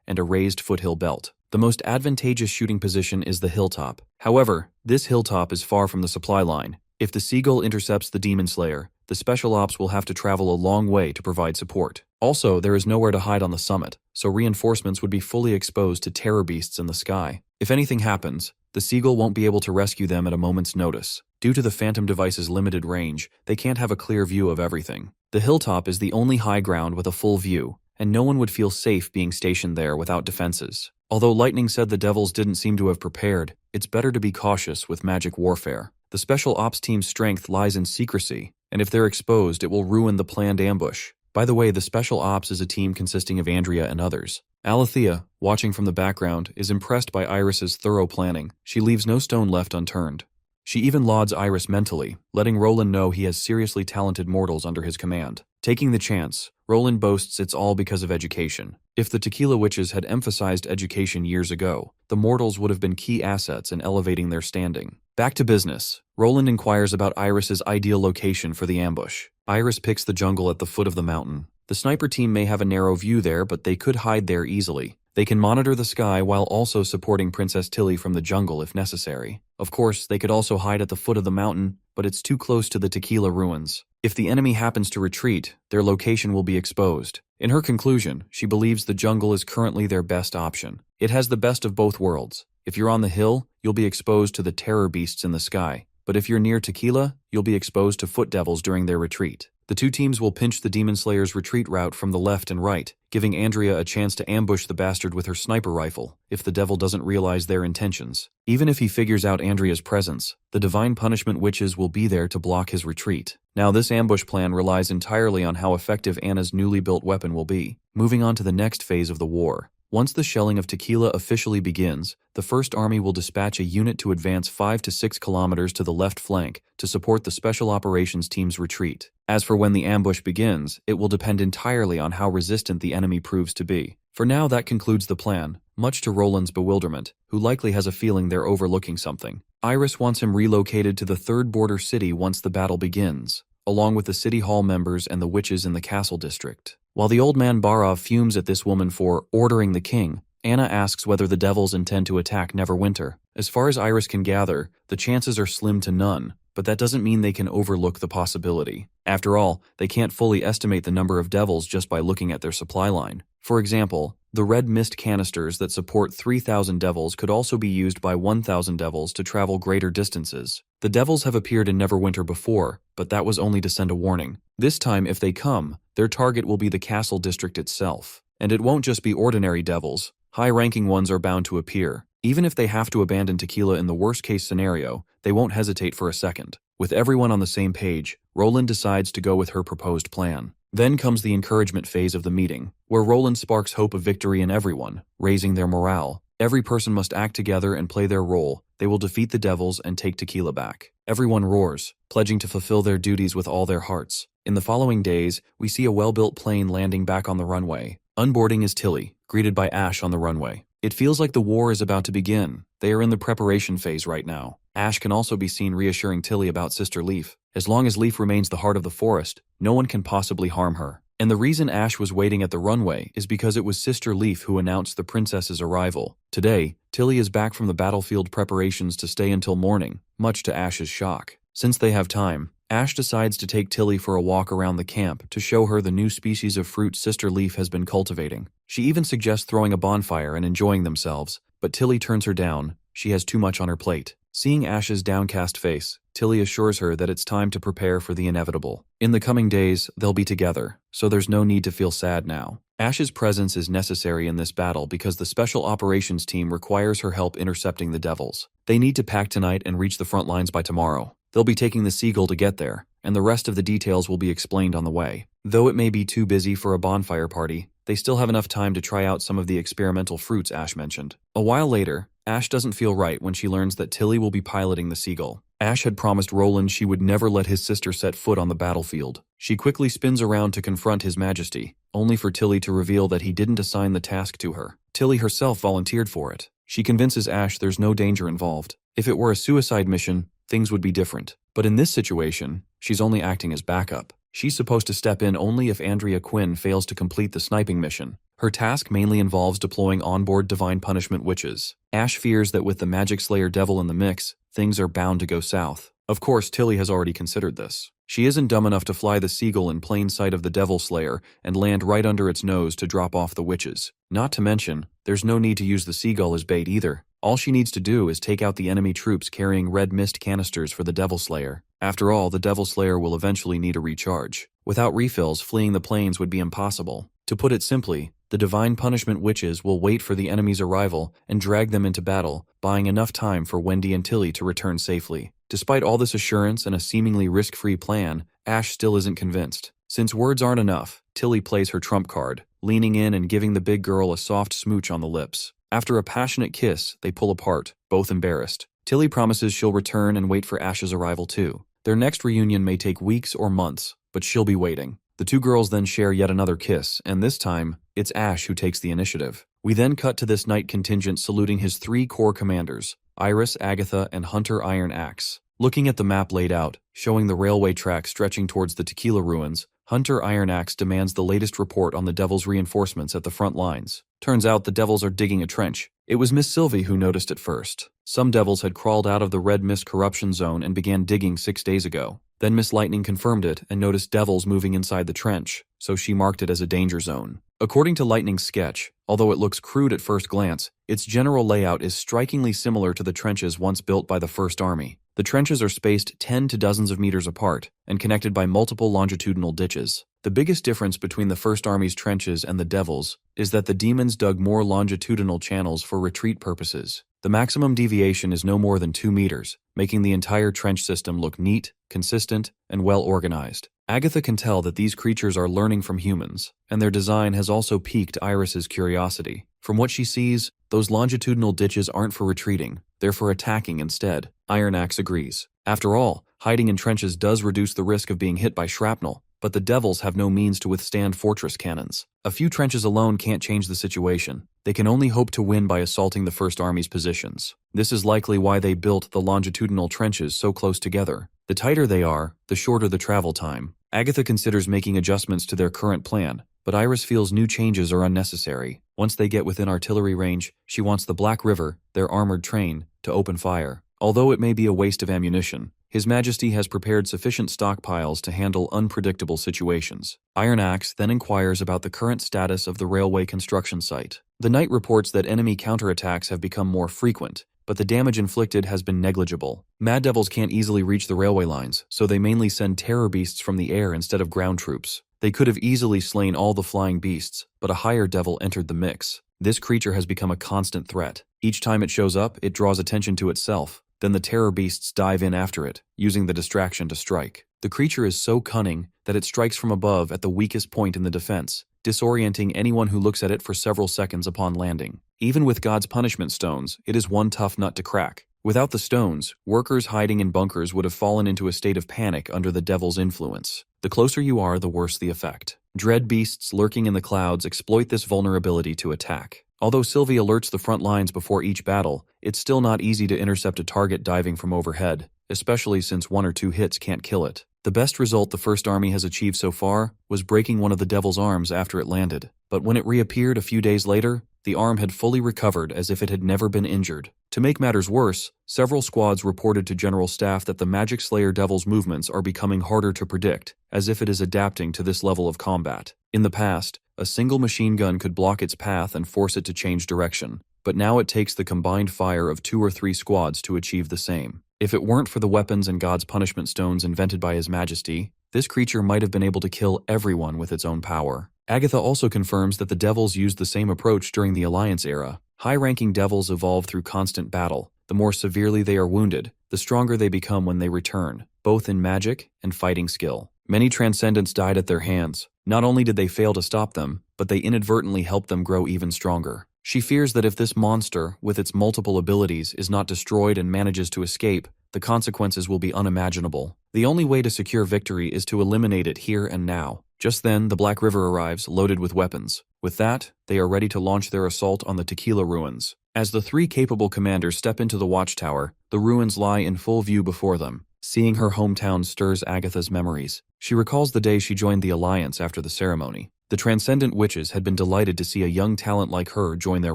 and a raised foothill belt. The most advantageous shooting position is the hilltop. However, this hilltop is far from the supply line. If the Seagull intercepts the Demon Slayer, the Special Ops will have to travel a long way to provide support. Also, there is nowhere to hide on the summit, so reinforcements would be fully exposed to terror beasts in the sky. If anything happens, the Seagull won't be able to rescue them at a moment's notice. Due to the Phantom device's limited range, they can't have a clear view of everything. The hilltop is the only high ground with a full view, and no one would feel safe being stationed there without defenses. Although Lightning said the Devils didn't seem to have prepared, it's better to be cautious with magic warfare. The Special Ops team's strength lies in secrecy, and if they're exposed, it will ruin the planned ambush. By the way, the Special Ops is a team consisting of Andrea and others. Alethea, watching from the background, is impressed by Iris's thorough planning. She leaves no stone left unturned. She even lauds Iris mentally, letting Roland know he has seriously talented mortals under his command. Taking the chance, Roland boasts it's all because of education. If the Tequila Witches had emphasized education years ago, the mortals would have been key assets in elevating their standing. Back to business. Roland inquires about Iris's ideal location for the ambush. Iris picks the jungle at the foot of the mountain. The sniper team may have a narrow view there, but they could hide there easily. They can monitor the sky while also supporting Princess Tilly from the jungle if necessary. Of course, they could also hide at the foot of the mountain, but it's too close to the Tequila ruins. If the enemy happens to retreat, their location will be exposed. In her conclusion, she believes the jungle is currently their best option. It has the best of both worlds. If you're on the hill, you'll be exposed to the terror beasts in the sky. But if you're near Tequila, you'll be exposed to foot devils during their retreat. The two teams will pinch the Demon Slayer's retreat route from the left and right, giving Andrea a chance to ambush the bastard with her sniper rifle, if the devil doesn't realize their intentions. Even if he figures out Andrea's presence, the Divine Punishment Witches will be there to block his retreat. Now this ambush plan relies entirely on how effective Anna's newly built weapon will be. Moving on to the next phase of the war. Once the shelling of Tequila officially begins, the First Army will dispatch a unit to advance 5 to 6 kilometers to the left flank to support the Special Operations Team's retreat. As for when the ambush begins, it will depend entirely on how resistant the enemy proves to be. For now, that concludes the plan, much to Roland's bewilderment, who likely has a feeling they're overlooking something. Iris wants him relocated to the third border city once the battle begins, along with the City Hall members and the witches in the castle district. While the old man Barov fumes at this woman for ordering the king, Anna asks whether the devils intend to attack Neverwinter. As far as Iris can gather, the chances are slim to none, but that doesn't mean they can overlook the possibility. After all, they can't fully estimate the number of devils just by looking at their supply line. For example, the red mist canisters that support 3,000 devils could also be used by 1,000 devils to travel greater distances. The devils have appeared in Neverwinter before, but that was only to send a warning. This time, if they come, their target will be the castle district itself. And it won't just be ordinary devils. High-ranking ones are bound to appear. Even if they have to abandon Tequila in the worst-case scenario, they won't hesitate for a second. With everyone on the same page, Roland decides to go with her proposed plan. Then comes the encouragement phase of the meeting, where Roland sparks hope of victory in everyone, raising their morale. Every person must act together and play their role. They will defeat the devils and take Tequila back. Everyone roars, pledging to fulfill their duties with all their hearts. In the following days, we see a well-built plane landing back on the runway. Unboarding is Tilly, greeted by Ash on the runway. It feels like the war is about to begin. They are in the preparation phase right now. Ash can also be seen reassuring Tilly about Sister Leaf. As long as Leaf remains the heart of the forest, no one can possibly harm her. And the reason Ash was waiting at the runway is because it was Sister Leaf who announced the princess's arrival. Today, Tilly is back from the battlefield preparations to stay until morning, much to Ash's shock. Since they have time, Ash decides to take Tilly for a walk around the camp to show her the new species of fruit Sister Leaf has been cultivating. She even suggests throwing a bonfire and enjoying themselves, but Tilly turns her down. She has too much on her plate. Seeing Ash's downcast face, Tilly assures her that it's time to prepare for the inevitable. In the coming days, they'll be together, so there's no need to feel sad now. Ash's presence is necessary in this battle because the Special Operations Team requires her help intercepting the devils. They need to pack tonight and reach the front lines by tomorrow. They'll be taking the Seagull to get there, and the rest of the details will be explained on the way. Though it may be too busy for a bonfire party, they still have enough time to try out some of the experimental fruits Ash mentioned. A while later, Ash doesn't feel right when she learns that Tilly will be piloting the Seagull. Ash had promised Roland she would never let his sister set foot on the battlefield. She quickly spins around to confront His Majesty, only for Tilly to reveal that he didn't assign the task to her. Tilly herself volunteered for it. She convinces Ash there's no danger involved. If it were a suicide mission, things would be different. But in this situation, she's only acting as backup. She's supposed to step in only if Andrea Quinn fails to complete the sniping mission. Her task mainly involves deploying onboard Divine Punishment witches. Ash fears that with the Magic Slayer devil in the mix, things are bound to go south. Of course, Tilly has already considered this. She isn't dumb enough to fly the Seagull in plain sight of the Devil Slayer and land right under its nose to drop off the witches. Not to mention, there's no need to use the Seagull as bait either. All she needs to do is take out the enemy troops carrying red mist canisters for the Devil Slayer. After all, the Devil Slayer will eventually need a recharge. Without refills, fleeing the plains would be impossible. To put it simply, the Divine Punishment witches will wait for the enemy's arrival and drag them into battle, buying enough time for Wendy and Tilly to return safely. Despite all this assurance and a seemingly risk-free plan, Ash still isn't convinced. Since words aren't enough, Tilly plays her trump card, leaning in and giving the big girl a soft smooch on the lips. After a passionate kiss, they pull apart, both embarrassed. Tilly promises she'll return and wait for Ash's arrival too. Their next reunion may take weeks or months, but she'll be waiting. The two girls then share yet another kiss, and this time, it's Ash who takes the initiative. We then cut to this knight contingent saluting his three core commanders, Iris, Agatha, and Hunter Iron Axe. Looking at the map laid out, showing the railway track stretching towards the Tequila ruins, Hunter Iron Axe demands the latest report on the Devil's reinforcements at the front lines. Turns out the Devils are digging a trench. It was Miss Sylvie who noticed it first. Some Devils had crawled out of the Red Mist corruption zone and began digging 6 days ago. Then Miss Lightning confirmed it and noticed Devils moving inside the trench, so she marked it as a danger zone. According to Lightning's sketch, although it looks crude at first glance, its general layout is strikingly similar to the trenches once built by the First Army. The trenches are spaced 10 to dozens of meters apart and connected by multiple longitudinal ditches. The biggest difference between the First Army's trenches and the Devils is that the demons dug more longitudinal channels for retreat purposes. The maximum deviation is no more than 2 meters, making the entire trench system look neat, consistent, and well organized. Agatha can tell that these creatures are learning from humans, and their design has also piqued Iris's curiosity. From what she sees, those longitudinal ditches aren't for retreating, they're for attacking instead. Iron Axe agrees. After all, hiding in trenches does reduce the risk of being hit by shrapnel, but the Devils have no means to withstand fortress cannons. A few trenches alone can't change the situation. They can only hope to win by assaulting the First Army's positions. This is likely why they built the longitudinal trenches so close together. The tighter they are, the shorter the travel time. Agatha considers making adjustments to their current plan, but Iris feels new changes are unnecessary. Once they get within artillery range, she wants the Black River, their armored train, to open fire. Although it may be a waste of ammunition, His Majesty has prepared sufficient stockpiles to handle unpredictable situations. Iron Axe then inquires about the current status of the railway construction site. The knight reports that enemy counterattacks have become more frequent, but the damage inflicted has been negligible. Mad Devils can't easily reach the railway lines, so they mainly send terror beasts from the air instead of ground troops. They could have easily slain all the flying beasts, but a higher devil entered the mix. This creature has become a constant threat. Each time it shows up, it draws attention to itself. Then the terror beasts dive in after it, using the distraction to strike. The creature is so cunning that it strikes from above at the weakest point in the defense, disorienting anyone who looks at it for several seconds upon landing. Even with God's punishment stones, it is one tough nut to crack. Without the stones, workers hiding in bunkers would have fallen into a state of panic under the devil's influence. The closer you are, the worse the effect. Dread beasts lurking in the clouds exploit this vulnerability to attack. Although Sylvie alerts the front lines before each battle, it's still not easy to intercept a target diving from overhead, especially since 1 or 2 hits can't kill it. The best result the First Army has achieved so far was breaking one of the Devil's arms after it landed. But when it reappeared a few days later, the arm had fully recovered as if it had never been injured. To make matters worse, several squads reported to General Staff that the Magic Slayer Devil's movements are becoming harder to predict, as if it is adapting to this level of combat. In the past, a single machine gun could block its path and force it to change direction. but now it takes the combined fire of 2 or 3 squads to achieve the same. If it weren't for the weapons and God's punishment stones invented by His Majesty, this creature might have been able to kill everyone with its own power. Agatha also confirms that the devils used the same approach during the Alliance era. High-ranking devils evolve through constant battle. The more severely they are wounded, the stronger they become when they return, both in magic and fighting skill. Many Transcendents died at their hands. Not only did they fail to stop them, but they inadvertently helped them grow even stronger. She fears that if this monster, with its multiple abilities, is not destroyed and manages to escape, the consequences will be unimaginable. The only way to secure victory is to eliminate it here and now. Just then, the Black River arrives, loaded with weapons. With that, they are ready to launch their assault on the Tequila ruins. As the 3 capable commanders step into the watchtower, the ruins lie in full view before them. Seeing her hometown stirs Agatha's memories. She recalls the day she joined the Alliance after the ceremony. The Transcendent Witches had been delighted to see a young talent like her join their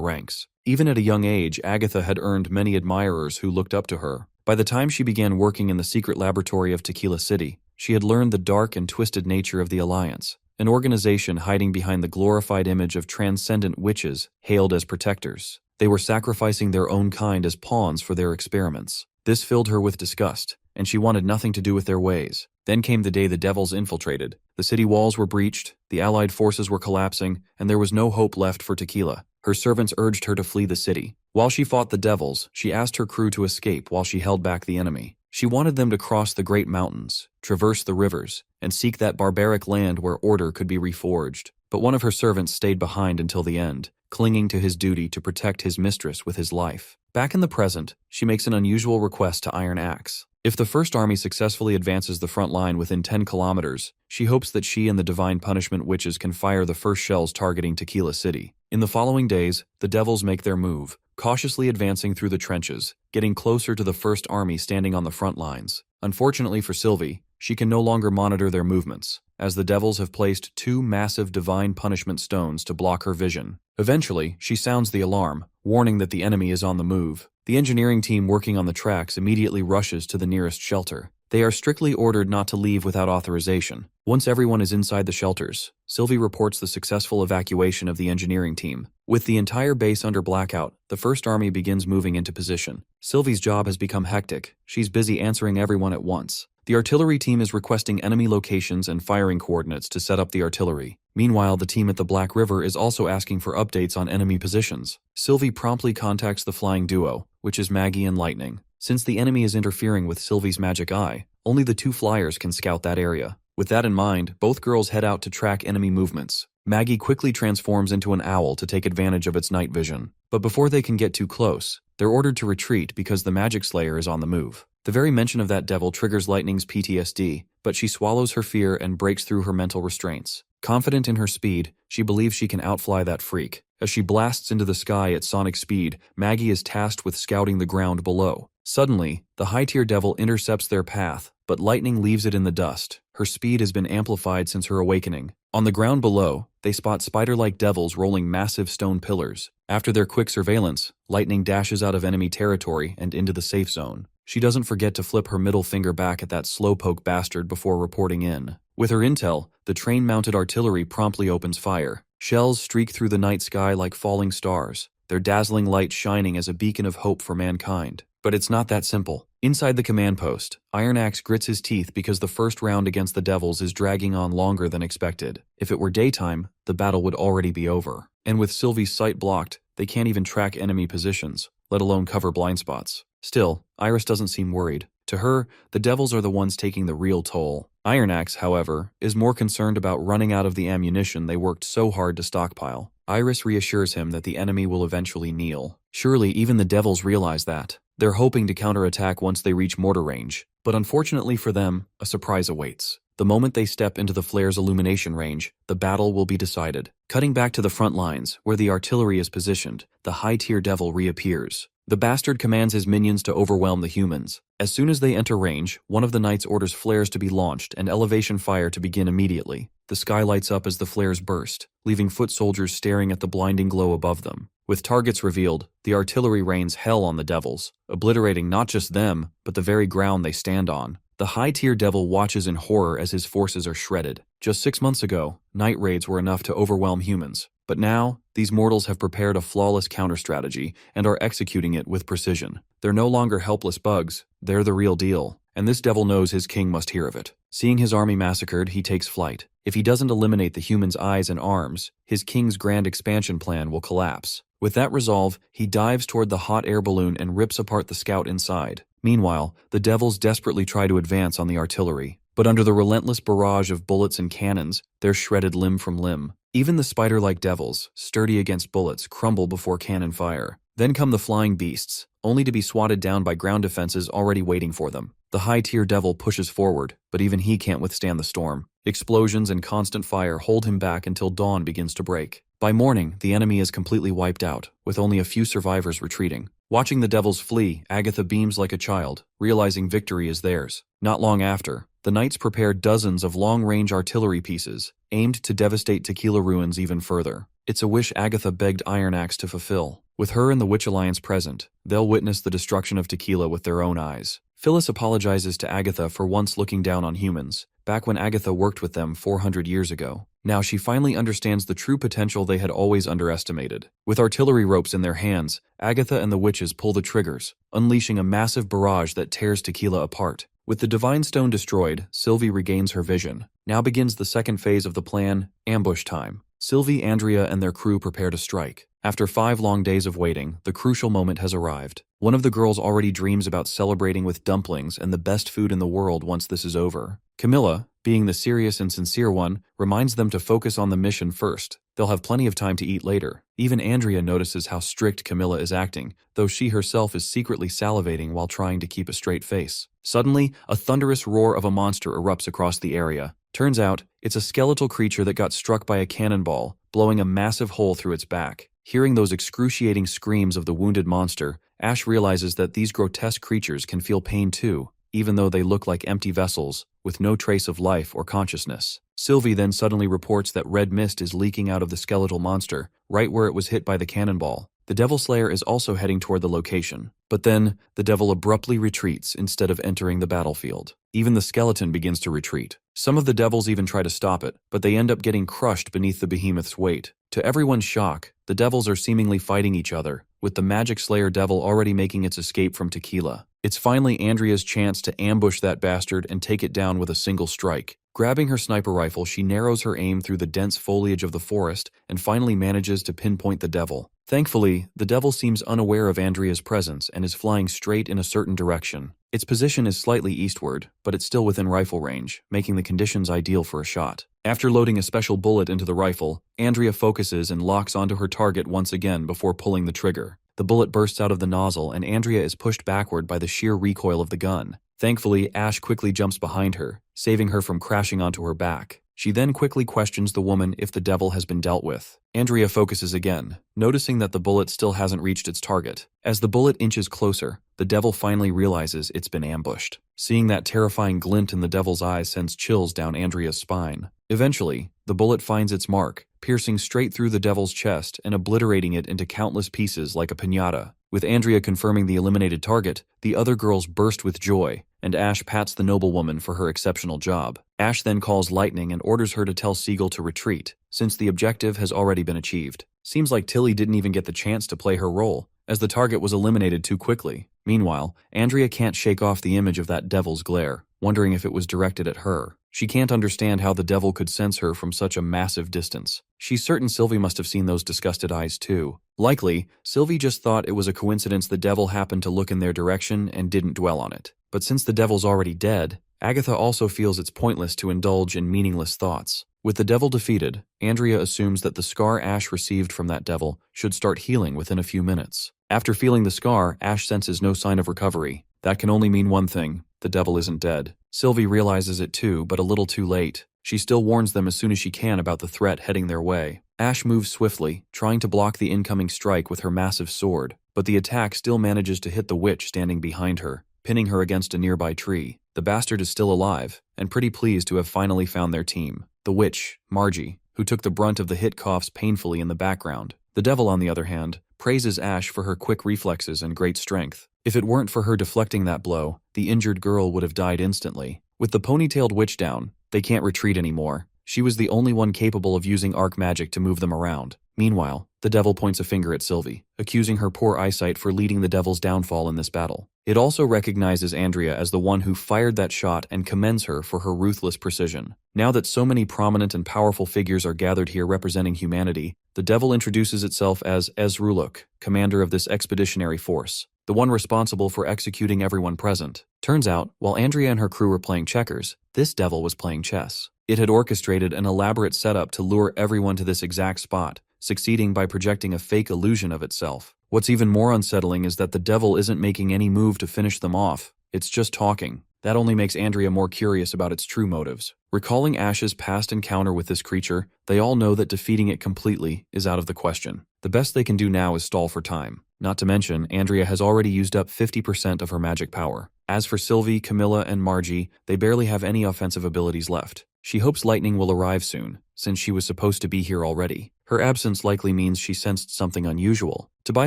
ranks. Even at a young age, Agatha had earned many admirers who looked up to her. By the time she began working in the secret laboratory of Tequila City, she had learned the dark and twisted nature of the Alliance, an organization hiding behind the glorified image of Transcendent Witches hailed as protectors. They were sacrificing their own kind as pawns for their experiments. This filled her with disgust, and she wanted nothing to do with their ways. Then came the day the devils infiltrated. The city walls were breached, the Allied forces were collapsing, and there was no hope left for Tequila. Her servants urged her to flee the city. While she fought the devils, she asked her crew to escape while she held back the enemy. She wanted them to cross the great mountains, traverse the rivers, and seek that barbaric land where order could be reforged. But one of her servants stayed behind until the end, clinging to his duty to protect his mistress with his life. Back in the present, she makes an unusual request to Iron Axe. If the First Army successfully advances the front line within 10 kilometers, she hopes that she and the Divine Punishment Witches can fire the first shells targeting Tequila City. In the following days, the devils make their move, cautiously advancing through the trenches, getting closer to the First Army standing on the front lines. Unfortunately for Sylvie, she can no longer monitor their movements, as the devils have placed 2 massive Divine Punishment stones to block her vision. Eventually, she sounds the alarm, warning that the enemy is on the move. The engineering team working on the tracks immediately rushes to the nearest shelter. They are strictly ordered not to leave without authorization. Once everyone is inside the shelters, Sylvie reports the successful evacuation of the engineering team. With the entire base under blackout, the First Army begins moving into position. Sylvie's job has become hectic. She's busy answering everyone at once. The artillery team is requesting enemy locations and firing coordinates to set up the artillery. Meanwhile, the team at the Black River is also asking for updates on enemy positions. Sylvie promptly contacts the flying duo, which is Maggie and Lightning. Since the enemy is interfering with Sylvie's magic eye, only the 2 flyers can scout that area. With that in mind, both girls head out to track enemy movements. Maggie quickly transforms into an owl to take advantage of its night vision. But before they can get too close, they're ordered to retreat because the Magic Slayer is on the move. The very mention of that devil triggers Lightning's PTSD, but she swallows her fear and breaks through her mental restraints. Confident in her speed, she believes she can outfly that freak. As she blasts into the sky at sonic speed, Maggie is tasked with scouting the ground below. Suddenly, the high-tier devil intercepts their path, but Lightning leaves it in the dust. Her speed has been amplified since her awakening. On the ground below, they spot spider-like devils rolling massive stone pillars. After their quick surveillance, Lightning dashes out of enemy territory and into the safe zone. She doesn't forget to flip her middle finger back at that slowpoke bastard before reporting in. With her intel, the train-mounted artillery promptly opens fire. Shells streak through the night sky like falling stars, their dazzling light shining as a beacon of hope for mankind. But it's not that simple. Inside the command post, Iron Axe grits his teeth because the first round against the devils is dragging on longer than expected. If it were daytime, the battle would already be over. And with Sylvie's sight blocked, they can't even track enemy positions, let alone cover blind spots. Still, Iris doesn't seem worried. To her, the devils are the ones taking the real toll. Iron Axe, however, is more concerned about running out of the ammunition they worked so hard to stockpile. Iris reassures him that the enemy will eventually kneel. Surely even the devils realize that. They're hoping to counterattack once they reach mortar range, but unfortunately for them, a surprise awaits. The moment they step into the flare's illumination range, the battle will be decided. Cutting back to the front lines, where the artillery is positioned, the high-tier devil reappears. The bastard commands his minions to overwhelm the humans. As soon as they enter range, one of the knights orders flares to be launched and elevation fire to begin immediately. The sky lights up as the flares burst, leaving foot soldiers staring at the blinding glow above them. With targets revealed, the artillery rains hell on the devils, obliterating not just them, but the very ground they stand on. The high-tier devil watches in horror as his forces are shredded. Just 6 months ago, night raids were enough to overwhelm humans. But now, these mortals have prepared a flawless counter-strategy and are executing it with precision. They're no longer helpless bugs, they're the real deal. And this devil knows his king must hear of it. Seeing his army massacred, he takes flight. If he doesn't eliminate the humans' eyes and arms, his king's grand expansion plan will collapse. With that resolve, he dives toward the hot air balloon and rips apart the scout inside. Meanwhile, the devils desperately try to advance on the artillery. But under the relentless barrage of bullets and cannons, they're shredded limb from limb. Even the spider-like devils, sturdy against bullets, crumble before cannon fire. Then come the flying beasts, only to be swatted down by ground defenses already waiting for them. The high-tier devil pushes forward, but even he can't withstand the storm. Explosions and constant fire hold him back until dawn begins to break. By morning, the enemy is completely wiped out, with only a few survivors retreating. Watching the devils flee, Agatha beams like a child, realizing victory is theirs. Not long after, the knights prepare dozens of long-range artillery pieces, aimed to devastate Tequila ruins even further. It's a wish Agatha begged Iron Axe to fulfill. With her and the Witch Alliance present, they'll witness the destruction of Tequila with their own eyes. Phyllis apologizes to Agatha for once looking down on humans, back when Agatha worked with them 400 years ago. Now she finally understands the true potential they had always underestimated. With artillery ropes in their hands, Agatha and the witches pull the triggers, unleashing a massive barrage that tears Tequila apart. With the Divine Stone destroyed, Sylvie regains her vision. Now begins the second phase of the plan, ambush time. Sylvie, Andrea, and their crew prepare to strike. After 5 long days of waiting, the crucial moment has arrived. One of the girls already dreams about celebrating with dumplings and the best food in the world once this is over. Camilla, being the serious and sincere one, reminds them to focus on the mission first. They'll have plenty of time to eat later. Even Andrea notices how strict Camilla is acting, though she herself is secretly salivating while trying to keep a straight face. Suddenly, a thunderous roar of a monster erupts across the area. Turns out, it's a skeletal creature that got struck by a cannonball, blowing a massive hole through its back. Hearing those excruciating screams of the wounded monster, Ash realizes that these grotesque creatures can feel pain too, even though they look like empty vessels, with no trace of life or consciousness. Sylvie then suddenly reports that red mist is leaking out of the skeletal monster, right where it was hit by the cannonball. The Devil Slayer is also heading toward the location. But then, the devil abruptly retreats instead of entering the battlefield. Even the skeleton begins to retreat. Some of the devils even try to stop it, but they end up getting crushed beneath the behemoth's weight. To everyone's shock, the devils are seemingly fighting each other, with the Magic Slayer devil already making its escape from Tequila. It's finally Andrea's chance to ambush that bastard and take it down with a single strike. Grabbing her sniper rifle, she narrows her aim through the dense foliage of the forest and finally manages to pinpoint the devil. Thankfully, the devil seems unaware of Andrea's presence and is flying straight in a certain direction. Its position is slightly eastward, but it's still within rifle range, making the conditions ideal for a shot. After loading a special bullet into the rifle, Andrea focuses and locks onto her target once again before pulling the trigger. The bullet bursts out of the nozzle and Andrea is pushed backward by the sheer recoil of the gun. Thankfully, Ash quickly jumps behind her, saving her from crashing onto her back. She then quickly questions the woman if the devil has been dealt with. Andrea focuses again, noticing that the bullet still hasn't reached its target. As the bullet inches closer, the devil finally realizes it's been ambushed. Seeing that terrifying glint in the devil's eyes sends chills down Andrea's spine. Eventually, the bullet finds its mark, piercing straight through the devil's chest and obliterating it into countless pieces like a piñata. With Andrea confirming the eliminated target, the other girls burst with joy, and Ash pats the noblewoman for her exceptional job. Ash then calls Lightning and orders her to tell Siegel to retreat, since the objective has already been achieved. Seems like Tilly didn't even get the chance to play her role, as the target was eliminated too quickly. Meanwhile, Andrea can't shake off the image of that devil's glare, wondering if it was directed at her. She can't understand how the devil could sense her from such a massive distance. She's certain Sylvie must have seen those disgusted eyes too. Likely, Sylvie just thought it was a coincidence the devil happened to look in their direction and didn't dwell on it. But since the devil's already dead, Agatha also feels it's pointless to indulge in meaningless thoughts. With the devil defeated, Andrea assumes that the scar Ash received from that devil should start healing within a few minutes. After feeling the scar, Ash senses no sign of recovery. That can only mean one thing: the devil isn't dead. Sylvie realizes it too, but a little too late. She still warns them as soon as she can about the threat heading their way. Ash moves swiftly, trying to block the incoming strike with her massive sword, but the attack still manages to hit the witch standing behind her, pinning her against a nearby tree. The bastard is still alive, and pretty pleased to have finally found their team. The witch, Margie, who took the brunt of the hit, coughs painfully in the background. The devil, on the other hand, praises Ash for her quick reflexes and great strength. If it weren't for her deflecting that blow, the injured girl would have died instantly. With the ponytailed witch down, they can't retreat anymore. She was the only one capable of using arc magic to move them around. Meanwhile, the devil points a finger at Sylvie, accusing her poor eyesight for leading the devil's downfall in this battle. It also recognizes Andrea as the one who fired that shot and commends her for her ruthless precision. Now that so many prominent and powerful figures are gathered here representing humanity, the devil introduces itself as Ezruluk, commander of this expeditionary force, the one responsible for executing everyone present. Turns out, while Andrea and her crew were playing checkers, this devil was playing chess. It had orchestrated an elaborate setup to lure everyone to this exact spot, succeeding by projecting a fake illusion of itself. What's even more unsettling is that the devil isn't making any move to finish them off, it's just talking. That only makes Andrea more curious about its true motives. Recalling Ash's past encounter with this creature, they all know that defeating it completely is out of the question. The best they can do now is stall for time. Not to mention, Andrea has already used up 50% of her magic power. As for Sylvie, Camilla, and Margie, they barely have any offensive abilities left. She hopes lightning will arrive soon, since she was supposed to be here already. Her absence likely means she sensed something unusual. To buy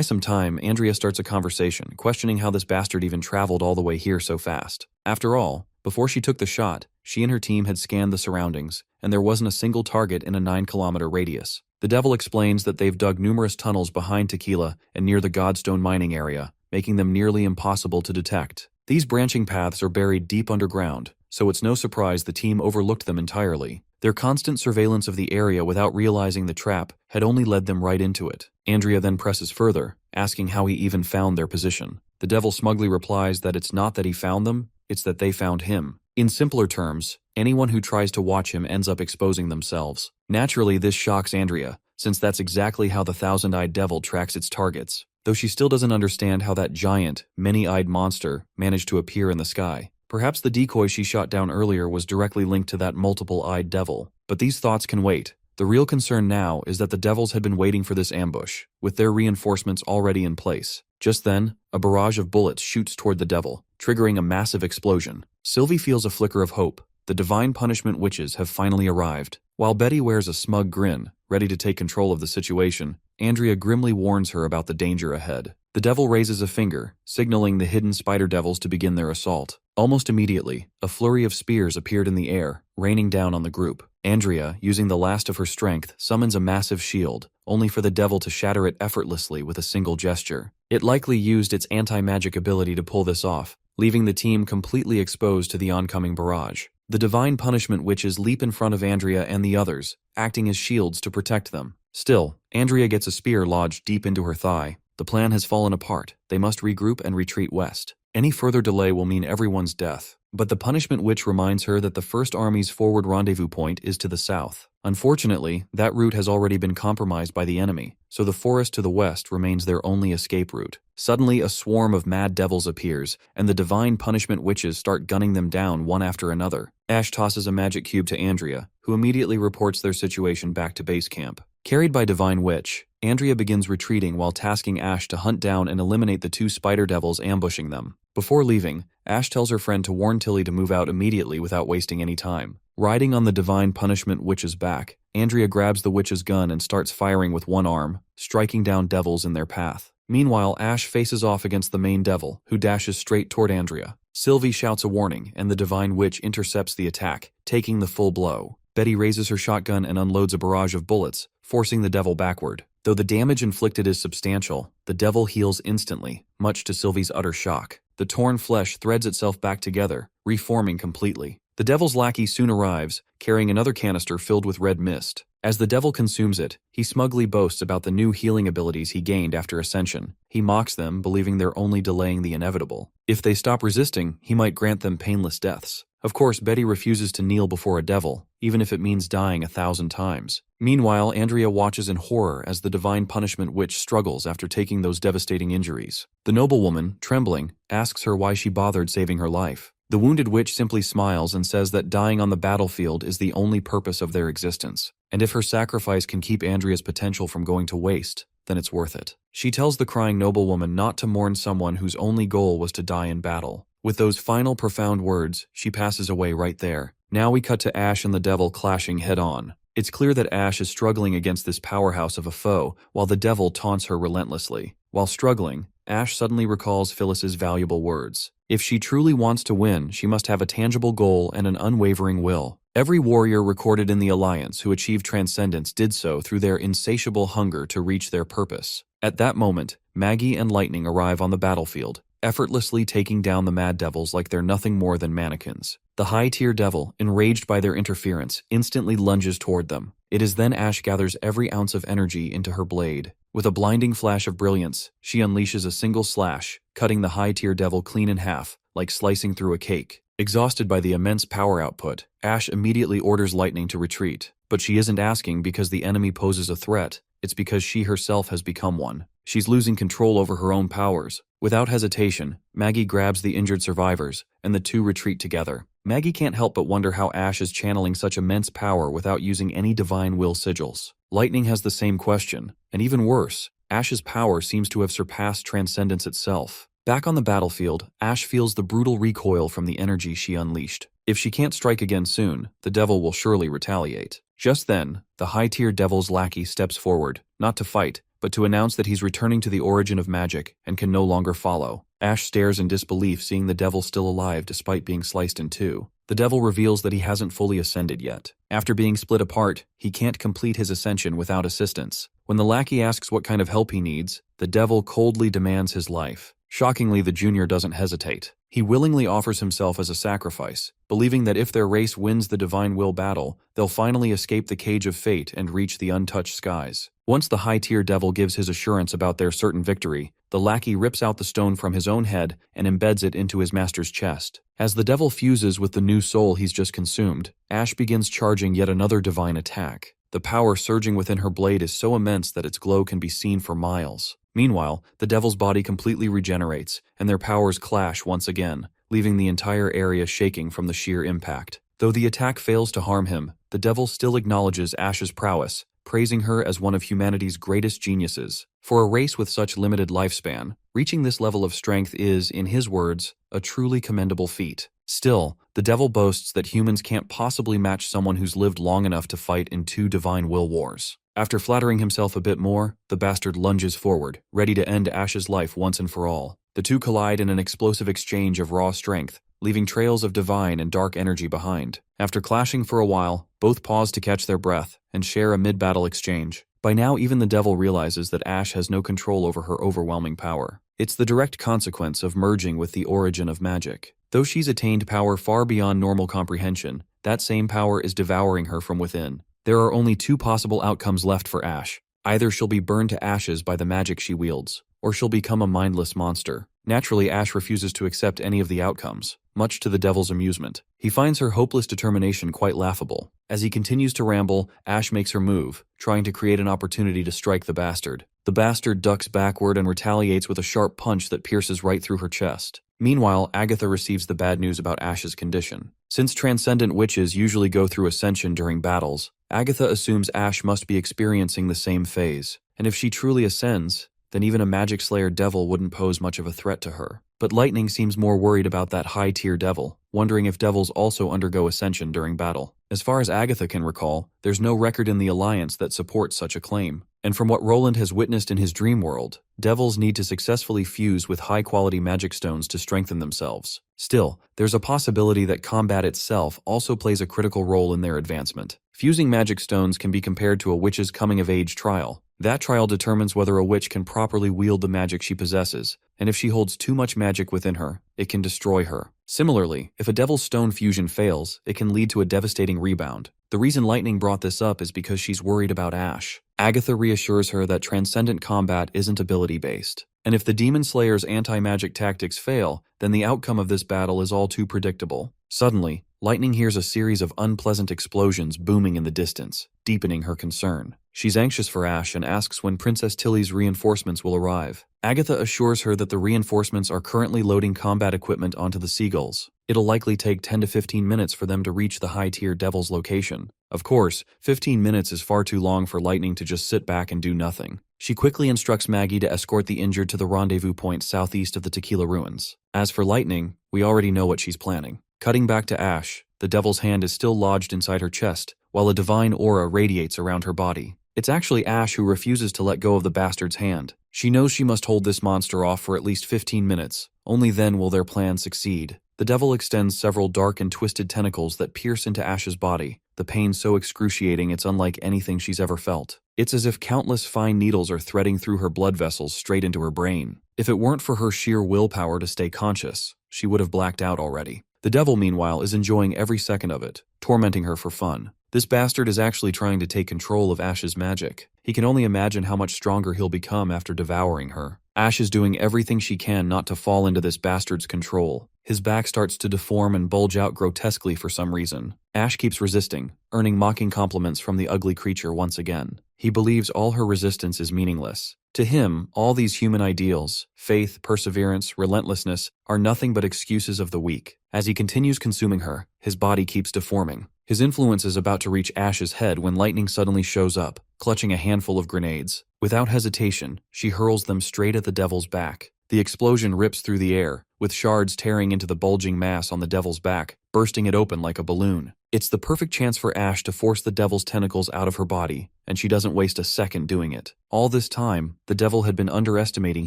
some time, Andrea starts a conversation, questioning how this bastard even traveled all the way here so fast. After all, before she took the shot, she and her team had scanned the surroundings, and there wasn't a single target in a 9-kilometer radius. The devil explains that they've dug numerous tunnels behind Tequila and near the Godstone mining area, making them nearly impossible to detect. These branching paths are buried deep underground, so it's no surprise the team overlooked them entirely. Their constant surveillance of the area without realizing the trap had only led them right into it. Andrea then presses further, asking how he even found their position. The devil smugly replies that it's not that he found them, it's that they found him. In simpler terms, anyone who tries to watch him ends up exposing themselves. Naturally, this shocks Andrea, since that's exactly how the thousand-eyed devil tracks its targets, though she still doesn't understand how that giant, many-eyed monster managed to appear in the sky. Perhaps the decoy she shot down earlier was directly linked to that multiple-eyed devil. But these thoughts can wait. The real concern now is that the devils had been waiting for this ambush, with their reinforcements already in place. Just then, a barrage of bullets shoots toward the devil, triggering a massive explosion. Sylvie feels a flicker of hope. The divine punishment witches have finally arrived. While Betty wears a smug grin, ready to take control of the situation, Andrea grimly warns her about the danger ahead. The devil raises a finger, signaling the hidden spider devils to begin their assault. Almost immediately, a flurry of spears appeared in the air, raining down on the group. Andrea, using the last of her strength, summons a massive shield, only for the devil to shatter it effortlessly with a single gesture. It likely used its anti-magic ability to pull this off, leaving the team completely exposed to the oncoming barrage. The divine punishment witches leap in front of Andrea and the others, acting as shields to protect them. Still, Andrea gets a spear lodged deep into her thigh. The plan has fallen apart. They must regroup and retreat west. Any further delay will mean everyone's death. But the punishment witch reminds her that the First Army's forward rendezvous point is to the south. Unfortunately, that route has already been compromised by the enemy, so the forest to the west remains their only escape route. Suddenly, a swarm of mad devils appears, and the divine punishment witches start gunning them down one after another. Ash tosses a magic cube to Andrea, who immediately reports their situation back to base camp. Carried by Divine Witch, Andrea begins retreating while tasking Ash to hunt down and eliminate the 2 spider devils ambushing them. Before leaving, Ash tells her friend to warn Tilly to move out immediately without wasting any time. Riding on the divine punishment witch's back, Andrea grabs the witch's gun and starts firing with one arm, striking down devils in their path. Meanwhile, Ash faces off against the main devil, who dashes straight toward Andrea. Sylvie shouts a warning, and the divine witch intercepts the attack, taking the full blow. Betty raises her shotgun and unloads a barrage of bullets, forcing the devil backward. Though the damage inflicted is substantial, the devil heals instantly, much to Sylvie's utter shock. The torn flesh threads itself back together, reforming completely. The devil's lackey soon arrives, carrying another canister filled with red mist. As the devil consumes it, he smugly boasts about the new healing abilities he gained after ascension. He mocks them, believing they're only delaying the inevitable. If they stop resisting, he might grant them painless deaths. Of course, Betty refuses to kneel before a devil, even if it means dying 1,000 times. Meanwhile, Andrea watches in horror as the divine punishment witch struggles after taking those devastating injuries. The noblewoman, trembling, asks her why she bothered saving her life. The wounded witch simply smiles and says that dying on the battlefield is the only purpose of their existence, and if her sacrifice can keep Andrea's potential from going to waste, then it's worth it. She tells the crying noblewoman not to mourn someone whose only goal was to die in battle. With those final profound words, she passes away right there. Now we cut to Ash and the devil clashing head-on. It's clear that Ash is struggling against this powerhouse of a foe, while the devil taunts her relentlessly. While struggling, Ash suddenly recalls Phyllis's valuable words. If she truly wants to win, she must have a tangible goal and an unwavering will. Every warrior recorded in the Alliance who achieved transcendence did so through their insatiable hunger to reach their purpose. At that moment, Maggie and Lightning arrive on the battlefield, effortlessly taking down the Mad Devils like they're nothing more than mannequins. The high-tier devil, enraged by their interference, instantly lunges toward them. It is then Ash gathers every ounce of energy into her blade. With a blinding flash of brilliance, she unleashes a single slash, cutting the high-tier devil clean in half, like slicing through a cake. Exhausted by the immense power output, Ash immediately orders Lightning to retreat. But she isn't asking because the enemy poses a threat, it's because she herself has become one. She's losing control over her own powers. Without hesitation, Maggie grabs the injured survivors, and the two retreat together. Maggie can't help but wonder how Ash is channeling such immense power without using any divine will sigils. Lightning has the same question, and even worse, Ash's power seems to have surpassed transcendence itself. Back on the battlefield, Ash feels the brutal recoil from the energy she unleashed. If she can't strike again soon, the devil will surely retaliate. Just then, the high-tier devil's lackey steps forward, not to fight, but to announce that he's returning to the origin of magic and can no longer follow. Ash stares in disbelief, seeing the devil still alive despite being sliced in two. The devil reveals that he hasn't fully ascended yet. After being split apart, he can't complete his ascension without assistance. When the lackey asks what kind of help he needs, the devil coldly demands his life. Shockingly, the junior doesn't hesitate. He willingly offers himself as a sacrifice, believing that if their race wins the divine will battle, they'll finally escape the cage of fate and reach the untouched skies. Once the high-tier devil gives his assurance about their certain victory, the lackey rips out the stone from his own head and embeds it into his master's chest. As the devil fuses with the new soul he's just consumed, Ash begins charging yet another divine attack. The power surging within her blade is so immense that its glow can be seen for miles. Meanwhile, the devil's body completely regenerates, and their powers clash once again, leaving the entire area shaking from the sheer impact. Though the attack fails to harm him, the devil still acknowledges Ash's prowess, praising her as one of humanity's greatest geniuses. For a race with such limited lifespan, reaching this level of strength is, in his words, a truly commendable feat. Still, the devil boasts that humans can't possibly match someone who's lived long enough to fight in 2 divine will wars. After flattering himself a bit more, the bastard lunges forward, ready to end Ash's life once and for all. The two collide in an explosive exchange of raw strength, leaving trails of divine and dark energy behind. After clashing for a while, both pause to catch their breath and share a mid-battle exchange. By now, even the devil realizes that Ash has no control over her overwhelming power. It's the direct consequence of merging with the origin of magic. Though she's attained power far beyond normal comprehension, that same power is devouring her from within. There are only 2 possible outcomes left for Ash. Either she'll be burned to ashes by the magic she wields, or she'll become a mindless monster. Naturally, Ash refuses to accept any of the outcomes, much to the devil's amusement. He finds her hopeless determination quite laughable. As he continues to ramble, Ash makes her move, trying to create an opportunity to strike the bastard. The bastard ducks backward and retaliates with a sharp punch that pierces right through her chest. Meanwhile, Agatha receives the bad news about Ash's condition. Since transcendent witches usually go through ascension during battles, Agatha assumes Ash must be experiencing the same phase. And if she truly ascends, then even a magic slayer devil wouldn't pose much of a threat to her. But Lightning seems more worried about that high-tier devil, wondering if devils also undergo ascension during battle. As far as Agatha can recall, there's no record in the Alliance that supports such a claim. And from what Roland has witnessed in his dream world, devils need to successfully fuse with high-quality magic stones to strengthen themselves. Still, there's a possibility that combat itself also plays a critical role in their advancement. Fusing magic stones can be compared to a witch's coming-of-age trial. That trial determines whether a witch can properly wield the magic she possesses, and if she holds too much magic within her, it can destroy her. Similarly, if a devil's stone fusion fails, it can lead to a devastating rebound. The reason Lightning brought this up is because she's worried about Ash. Agatha reassures her that transcendent combat isn't ability-based, and if the Demon Slayer's anti-magic tactics fail, then the outcome of this battle is all too predictable. Suddenly, Lightning hears a series of unpleasant explosions booming in the distance, deepening her concern. She's anxious for Ash and asks when Princess Tilly's reinforcements will arrive. Agatha assures her that the reinforcements are currently loading combat equipment onto the Seagulls. It'll likely take 10 to 15 minutes for them to reach the high-tier devil's location. Of course, 15 minutes is far too long for Lightning to just sit back and do nothing. She quickly instructs Maggie to escort the injured to the rendezvous point southeast of the Tequila Ruins. As for Lightning, we already know what she's planning. Cutting back to Ash, the devil's hand is still lodged inside her chest, while a divine aura radiates around her body. It's actually Ash who refuses to let go of the bastard's hand. She knows she must hold this monster off for at least 15 minutes. Only then will their plan succeed. The devil extends several dark and twisted tentacles that pierce into Ash's body, the pain so excruciating it's unlike anything she's ever felt. It's as if countless fine needles are threading through her blood vessels straight into her brain. If it weren't for her sheer willpower to stay conscious, she would have blacked out already. The devil, meanwhile, is enjoying every second of it, tormenting her for fun. This bastard is actually trying to take control of Ash's magic. He can only imagine how much stronger he'll become after devouring her. Ash is doing everything she can not to fall into this bastard's control. His back starts to deform and bulge out grotesquely for some reason. Ash keeps resisting, earning mocking compliments from the ugly creature once again. He believes all her resistance is meaningless. To him, all these human ideals, faith, perseverance, relentlessness, are nothing but excuses of the weak. As he continues consuming her, his body keeps deforming. His influence is about to reach Ash's head when lightning suddenly shows up, clutching a handful of grenades. Without hesitation, she hurls them straight at the devil's back. The explosion rips through the air, with shards tearing into the bulging mass on the devil's back, bursting it open like a balloon. It's the perfect chance for Ash to force the devil's tentacles out of her body, and she doesn't waste a second doing it. All this time, the devil had been underestimating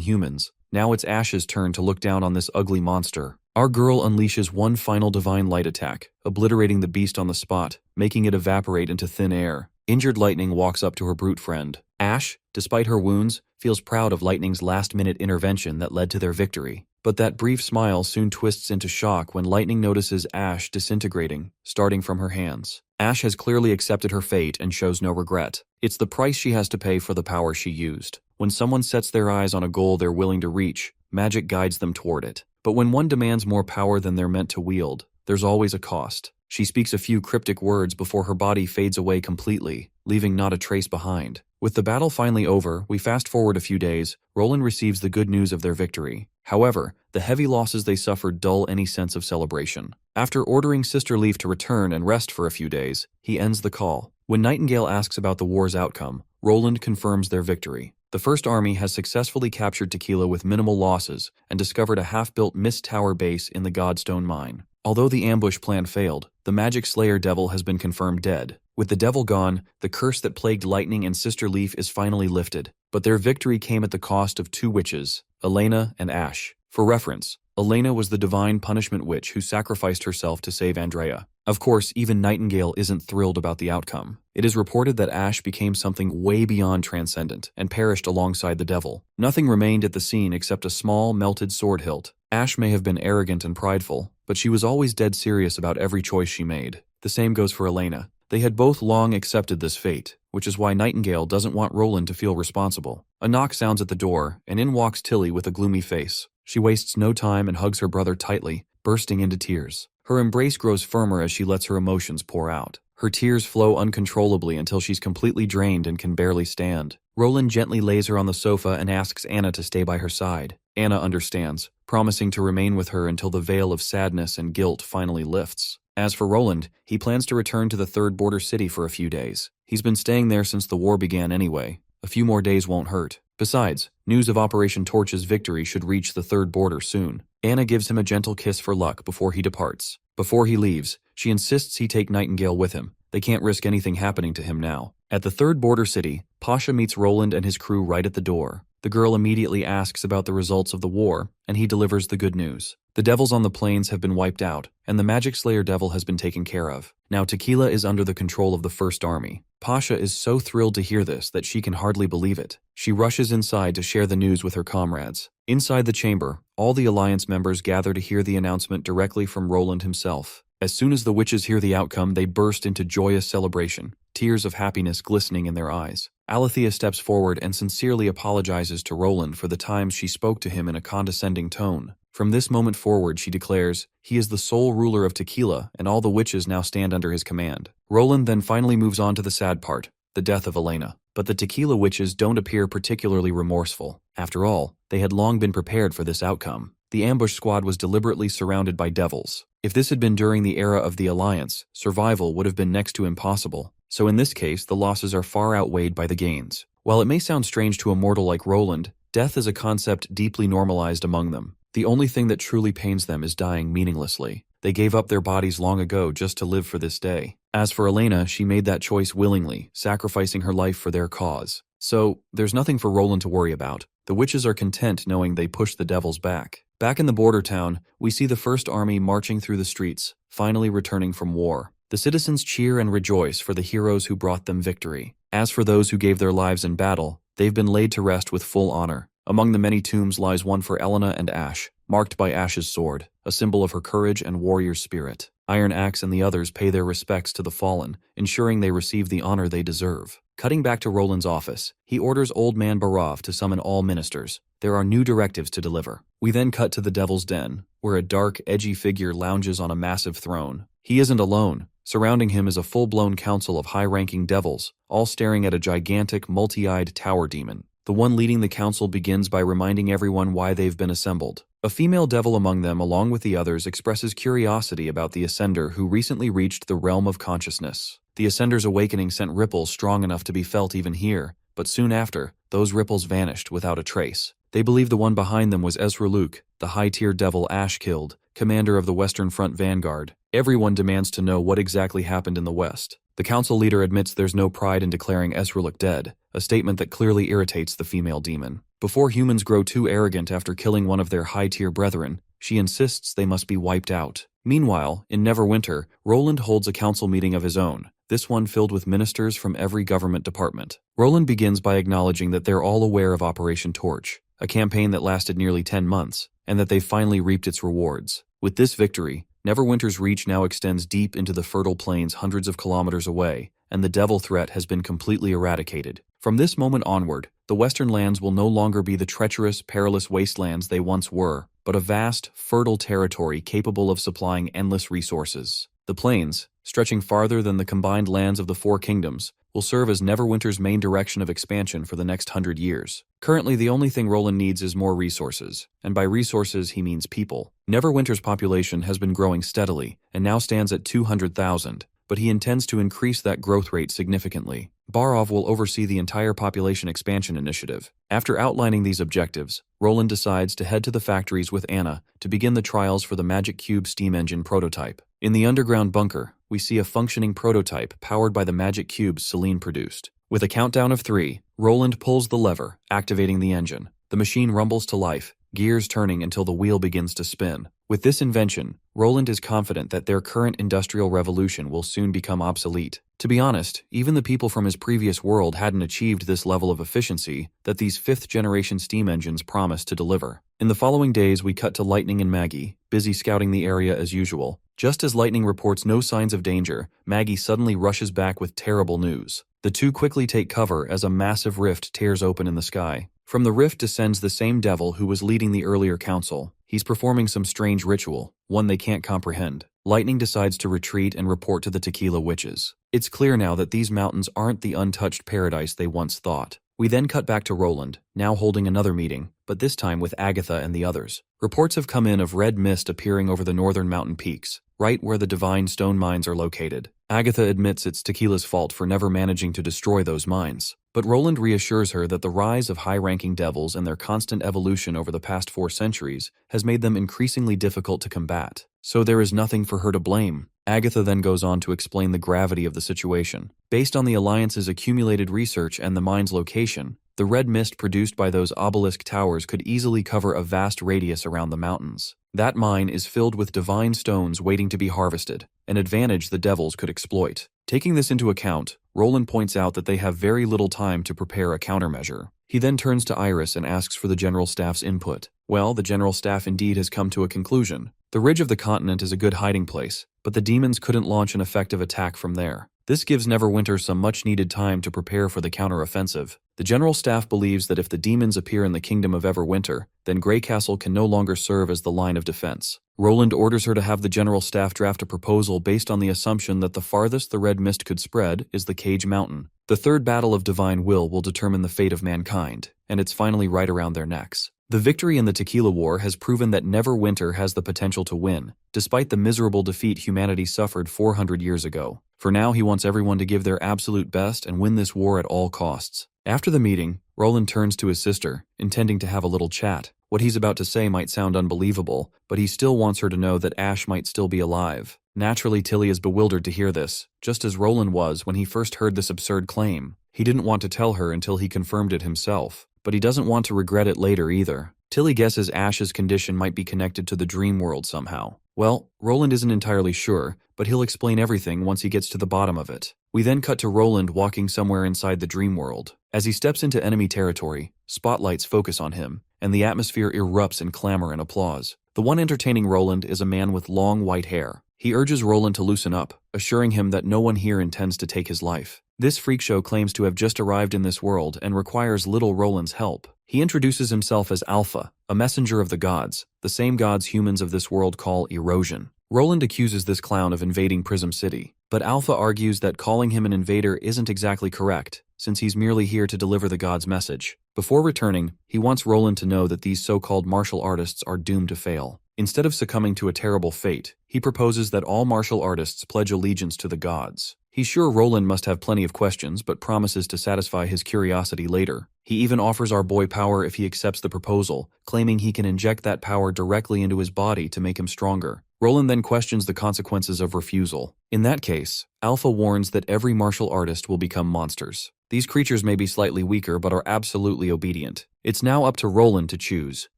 humans. Now it's Ash's turn to look down on this ugly monster. Our girl unleashes one final divine light attack, obliterating the beast on the spot, making it evaporate into thin air. Injured Lightning walks up to her brute friend. Ash, despite her wounds, feels proud of Lightning's last-minute intervention that led to their victory. But that brief smile soon twists into shock when Lightning notices Ash disintegrating, starting from her hands. Ash has clearly accepted her fate and shows no regret. It's the price she has to pay for the power she used. When someone sets their eyes on a goal they're willing to reach, magic guides them toward it. But when one demands more power than they're meant to wield, there's always a cost. She speaks a few cryptic words before her body fades away completely, leaving not a trace behind. With the battle finally over, we fast forward a few days. Roland receives the good news of their victory. However, the heavy losses they suffered dull any sense of celebration. After ordering Sister Leaf to return and rest for a few days, he ends the call. When Nightingale asks about the war's outcome, Roland confirms their victory. The First Army has successfully captured Tequila with minimal losses and discovered a half-built Mist Tower base in the Godstone mine. Although the ambush plan failed, the Magic Slayer Devil has been confirmed dead. With the devil gone, the curse that plagued Lightning and Sister Leaf is finally lifted. But their victory came at the cost of two witches, Elena and Ash. For reference, Elena was the divine punishment witch who sacrificed herself to save Andrea. Of course, even Nightingale isn't thrilled about the outcome. It is reported that Ash became something way beyond transcendent and perished alongside the devil. Nothing remained at the scene except a small, melted sword hilt. Ash may have been arrogant and prideful, but she was always dead serious about every choice she made. The same goes for Elena. They had both long accepted this fate, which is why Nightingale doesn't want Roland to feel responsible. A knock sounds at the door, and in walks Tilly with a gloomy face. She wastes no time and hugs her brother tightly, bursting into tears. Her embrace grows firmer as she lets her emotions pour out. Her tears flow uncontrollably until she's completely drained and can barely stand. Roland gently lays her on the sofa and asks Anna to stay by her side. Anna understands, promising to remain with her until the veil of sadness and guilt finally lifts. As for Roland, he plans to return to the third border city for a few days. He's been staying there since the war began anyway. A few more days won't hurt. Besides, news of Operation Torch's victory should reach the third border soon. Anna gives him a gentle kiss for luck before he departs. Before he leaves, she insists he take Nightingale with him. They can't risk anything happening to him now. At the third border city, Pasha meets Roland and his crew right at the door. The girl immediately asks about the results of the war, and he delivers the good news. The devils on the plains have been wiped out, and the Magic Slayer Devil has been taken care of. Now Tequila is under the control of the First Army. Pasha is so thrilled to hear this that she can hardly believe it. She rushes inside to share the news with her comrades. Inside the chamber, all the Alliance members gather to hear the announcement directly from Roland himself. As soon as the witches hear the outcome, they burst into joyous celebration, tears of happiness glistening in their eyes. Alethea steps forward and sincerely apologizes to Roland for the times she spoke to him in a condescending tone. From this moment forward, she declares, he is the sole ruler of Tequila, and all the witches now stand under his command. Roland then finally moves on to the sad part, the death of Elena. But the Tequila witches don't appear particularly remorseful. After all, they had long been prepared for this outcome. The ambush squad was deliberately surrounded by devils. If this had been during the era of the Alliance, survival would have been next to impossible. So in this case, the losses are far outweighed by the gains. While it may sound strange to a mortal like Roland, death is a concept deeply normalized among them. The only thing that truly pains them is dying meaninglessly. They gave up their bodies long ago just to live for this day. As for Elena, she made that choice willingly, sacrificing her life for their cause. So, there's nothing for Roland to worry about. The witches are content knowing they pushed the devils back. Back in the border town, we see the first army marching through the streets, finally returning from war. The citizens cheer and rejoice for the heroes who brought them victory. As for those who gave their lives in battle, they've been laid to rest with full honor. Among the many tombs lies one for Elena and Ash, marked by Ash's sword, a symbol of her courage and warrior spirit. Iron Axe and the others pay their respects to the fallen, ensuring they receive the honor they deserve. Cutting back to Roland's office, he orders Old Man Barav to summon all ministers. There are new directives to deliver. We then cut to the Devil's Den, where a dark, edgy figure lounges on a massive throne. He isn't alone. Surrounding him is a full-blown council of high-ranking devils, all staring at a gigantic, multi-eyed tower demon. The one leading the council begins by reminding everyone why they've been assembled. A female devil among them, along with the others, expresses curiosity about the Ascender who recently reached the realm of consciousness. The Ascender's awakening sent ripples strong enough to be felt even here, but soon after, those ripples vanished without a trace. They believe the one behind them was Ezra Luke, the high-tier devil Ash killed, commander of the Western Front Vanguard. Everyone demands to know what exactly happened in the West. The council leader admits there's no pride in declaring Ezra Luke dead, a statement that clearly irritates the female demon. Before humans grow too arrogant after killing one of their high-tier brethren, she insists they must be wiped out. Meanwhile, in Neverwinter, Roland holds a council meeting of his own, this one filled with ministers from every government department. Roland begins by acknowledging that they're all aware of Operation Torch, a campaign that lasted nearly 10 months, and that they finally reaped its rewards. With this victory, Neverwinter's reach now extends deep into the fertile plains hundreds of kilometers away, and the devil threat has been completely eradicated. From this moment onward, the Western lands will no longer be the treacherous, perilous wastelands they once were, but a vast, fertile territory capable of supplying endless resources. The plains, stretching farther than the combined lands of the Four Kingdoms, will serve as Neverwinter's main direction of expansion for the next 100 years. Currently, the only thing Roland needs is more resources, and by resources he means people. Neverwinter's population has been growing steadily, and now stands at 200,000, but he intends to increase that growth rate significantly. Barov will oversee the entire population expansion initiative. After outlining these objectives, Roland decides to head to the factories with Anna to begin the trials for the Magic Cube steam engine prototype. In the underground bunker, we see a functioning prototype powered by the magic cubes Seline produced. With a countdown of 3, Roland pulls the lever, activating the engine. The machine rumbles to life, gears turning until the wheel begins to spin. With this invention, Roland is confident that their current industrial revolution will soon become obsolete. To be honest, even the people from his previous world hadn't achieved this level of efficiency that these 5th-generation steam engines promised to deliver. In the following days, we cut to Lightning and Maggie, busy scouting the area as usual. Just as Lightning reports no signs of danger, Maggie suddenly rushes back with terrible news. The two quickly take cover as a massive rift tears open in the sky. From the rift descends the same devil who was leading the earlier council. He's performing some strange ritual, one they can't comprehend. Lightning decides to retreat and report to the Tequila Witches. It's clear now that these mountains aren't the untouched paradise they once thought. We then cut back to Roland, now holding another meeting, but this time with Agatha and the others. Reports have come in of red mist appearing over the northern mountain peaks, right where the divine stone mines are located. Agatha admits it's Tequila's fault for never managing to destroy those mines. But Roland reassures her that the rise of high-ranking devils and their constant evolution over the past 4 centuries has made them increasingly difficult to combat. So there is nothing for her to blame. Agatha then goes on to explain the gravity of the situation. Based on the Alliance's accumulated research and the mine's location, the red mist produced by those obelisk towers could easily cover a vast radius around the mountains. That mine is filled with divine stones waiting to be harvested, an advantage the devils could exploit. Taking this into account, Roland points out that they have very little time to prepare a countermeasure. He then turns to Iris and asks for the General Staff's input. Well, the General Staff indeed has come to a conclusion. The ridge of the continent is a good hiding place, but the demons couldn't launch an effective attack from there. This gives Neverwinter some much-needed time to prepare for the counteroffensive. The General Staff believes that if the demons appear in the Kingdom of Everwinter, then Grey Castle can no longer serve as the line of defense. Roland orders her to have the General Staff draft a proposal based on the assumption that the farthest the red mist could spread is the Cage Mountain. The third battle of divine will determine the fate of mankind, and it's finally right around their necks. The victory in the Tequila War has proven that Neverwinter has the potential to win, despite the miserable defeat humanity suffered 400 years ago. For now, he wants everyone to give their absolute best and win this war at all costs. After the meeting, Roland turns to his sister, intending to have a little chat. What he's about to say might sound unbelievable, but he still wants her to know that Ash might still be alive. Naturally, Tilly is bewildered to hear this, just as Roland was when he first heard this absurd claim. He didn't want to tell her until he confirmed it himself. but he doesn't want to regret it later either. Tilly guesses Ash's condition might be connected to the dream world somehow. Well, Roland isn't entirely sure, but he'll explain everything once he gets to the bottom of it. We then cut to Roland walking somewhere inside the dream world. As he steps into enemy territory, spotlights focus on him, and the atmosphere erupts in clamor and applause. The one entertaining Roland is a man with long white hair. He urges Roland to loosen up, assuring him that no one here intends to take his life. This freak show claims to have just arrived in this world and requires little Roland's help. He introduces himself as Alpha, a messenger of the gods, the same gods humans of this world call erosion. Roland accuses this clown of invading Prism City, but Alpha argues that calling him an invader isn't exactly correct, since he's merely here to deliver the god's message. Before returning, he wants Roland to know that these so-called martial artists are doomed to fail. Instead of succumbing to a terrible fate, he proposes that all martial artists pledge allegiance to the gods. He's sure Roland must have plenty of questions, but promises to satisfy his curiosity later. He even offers our boy power if he accepts the proposal, claiming he can inject that power directly into his body to make him stronger. Roland then questions the consequences of refusal. In that case, Alpha warns that every martial artist will become monsters. These creatures may be slightly weaker but are absolutely obedient. It's now up to Roland to choose: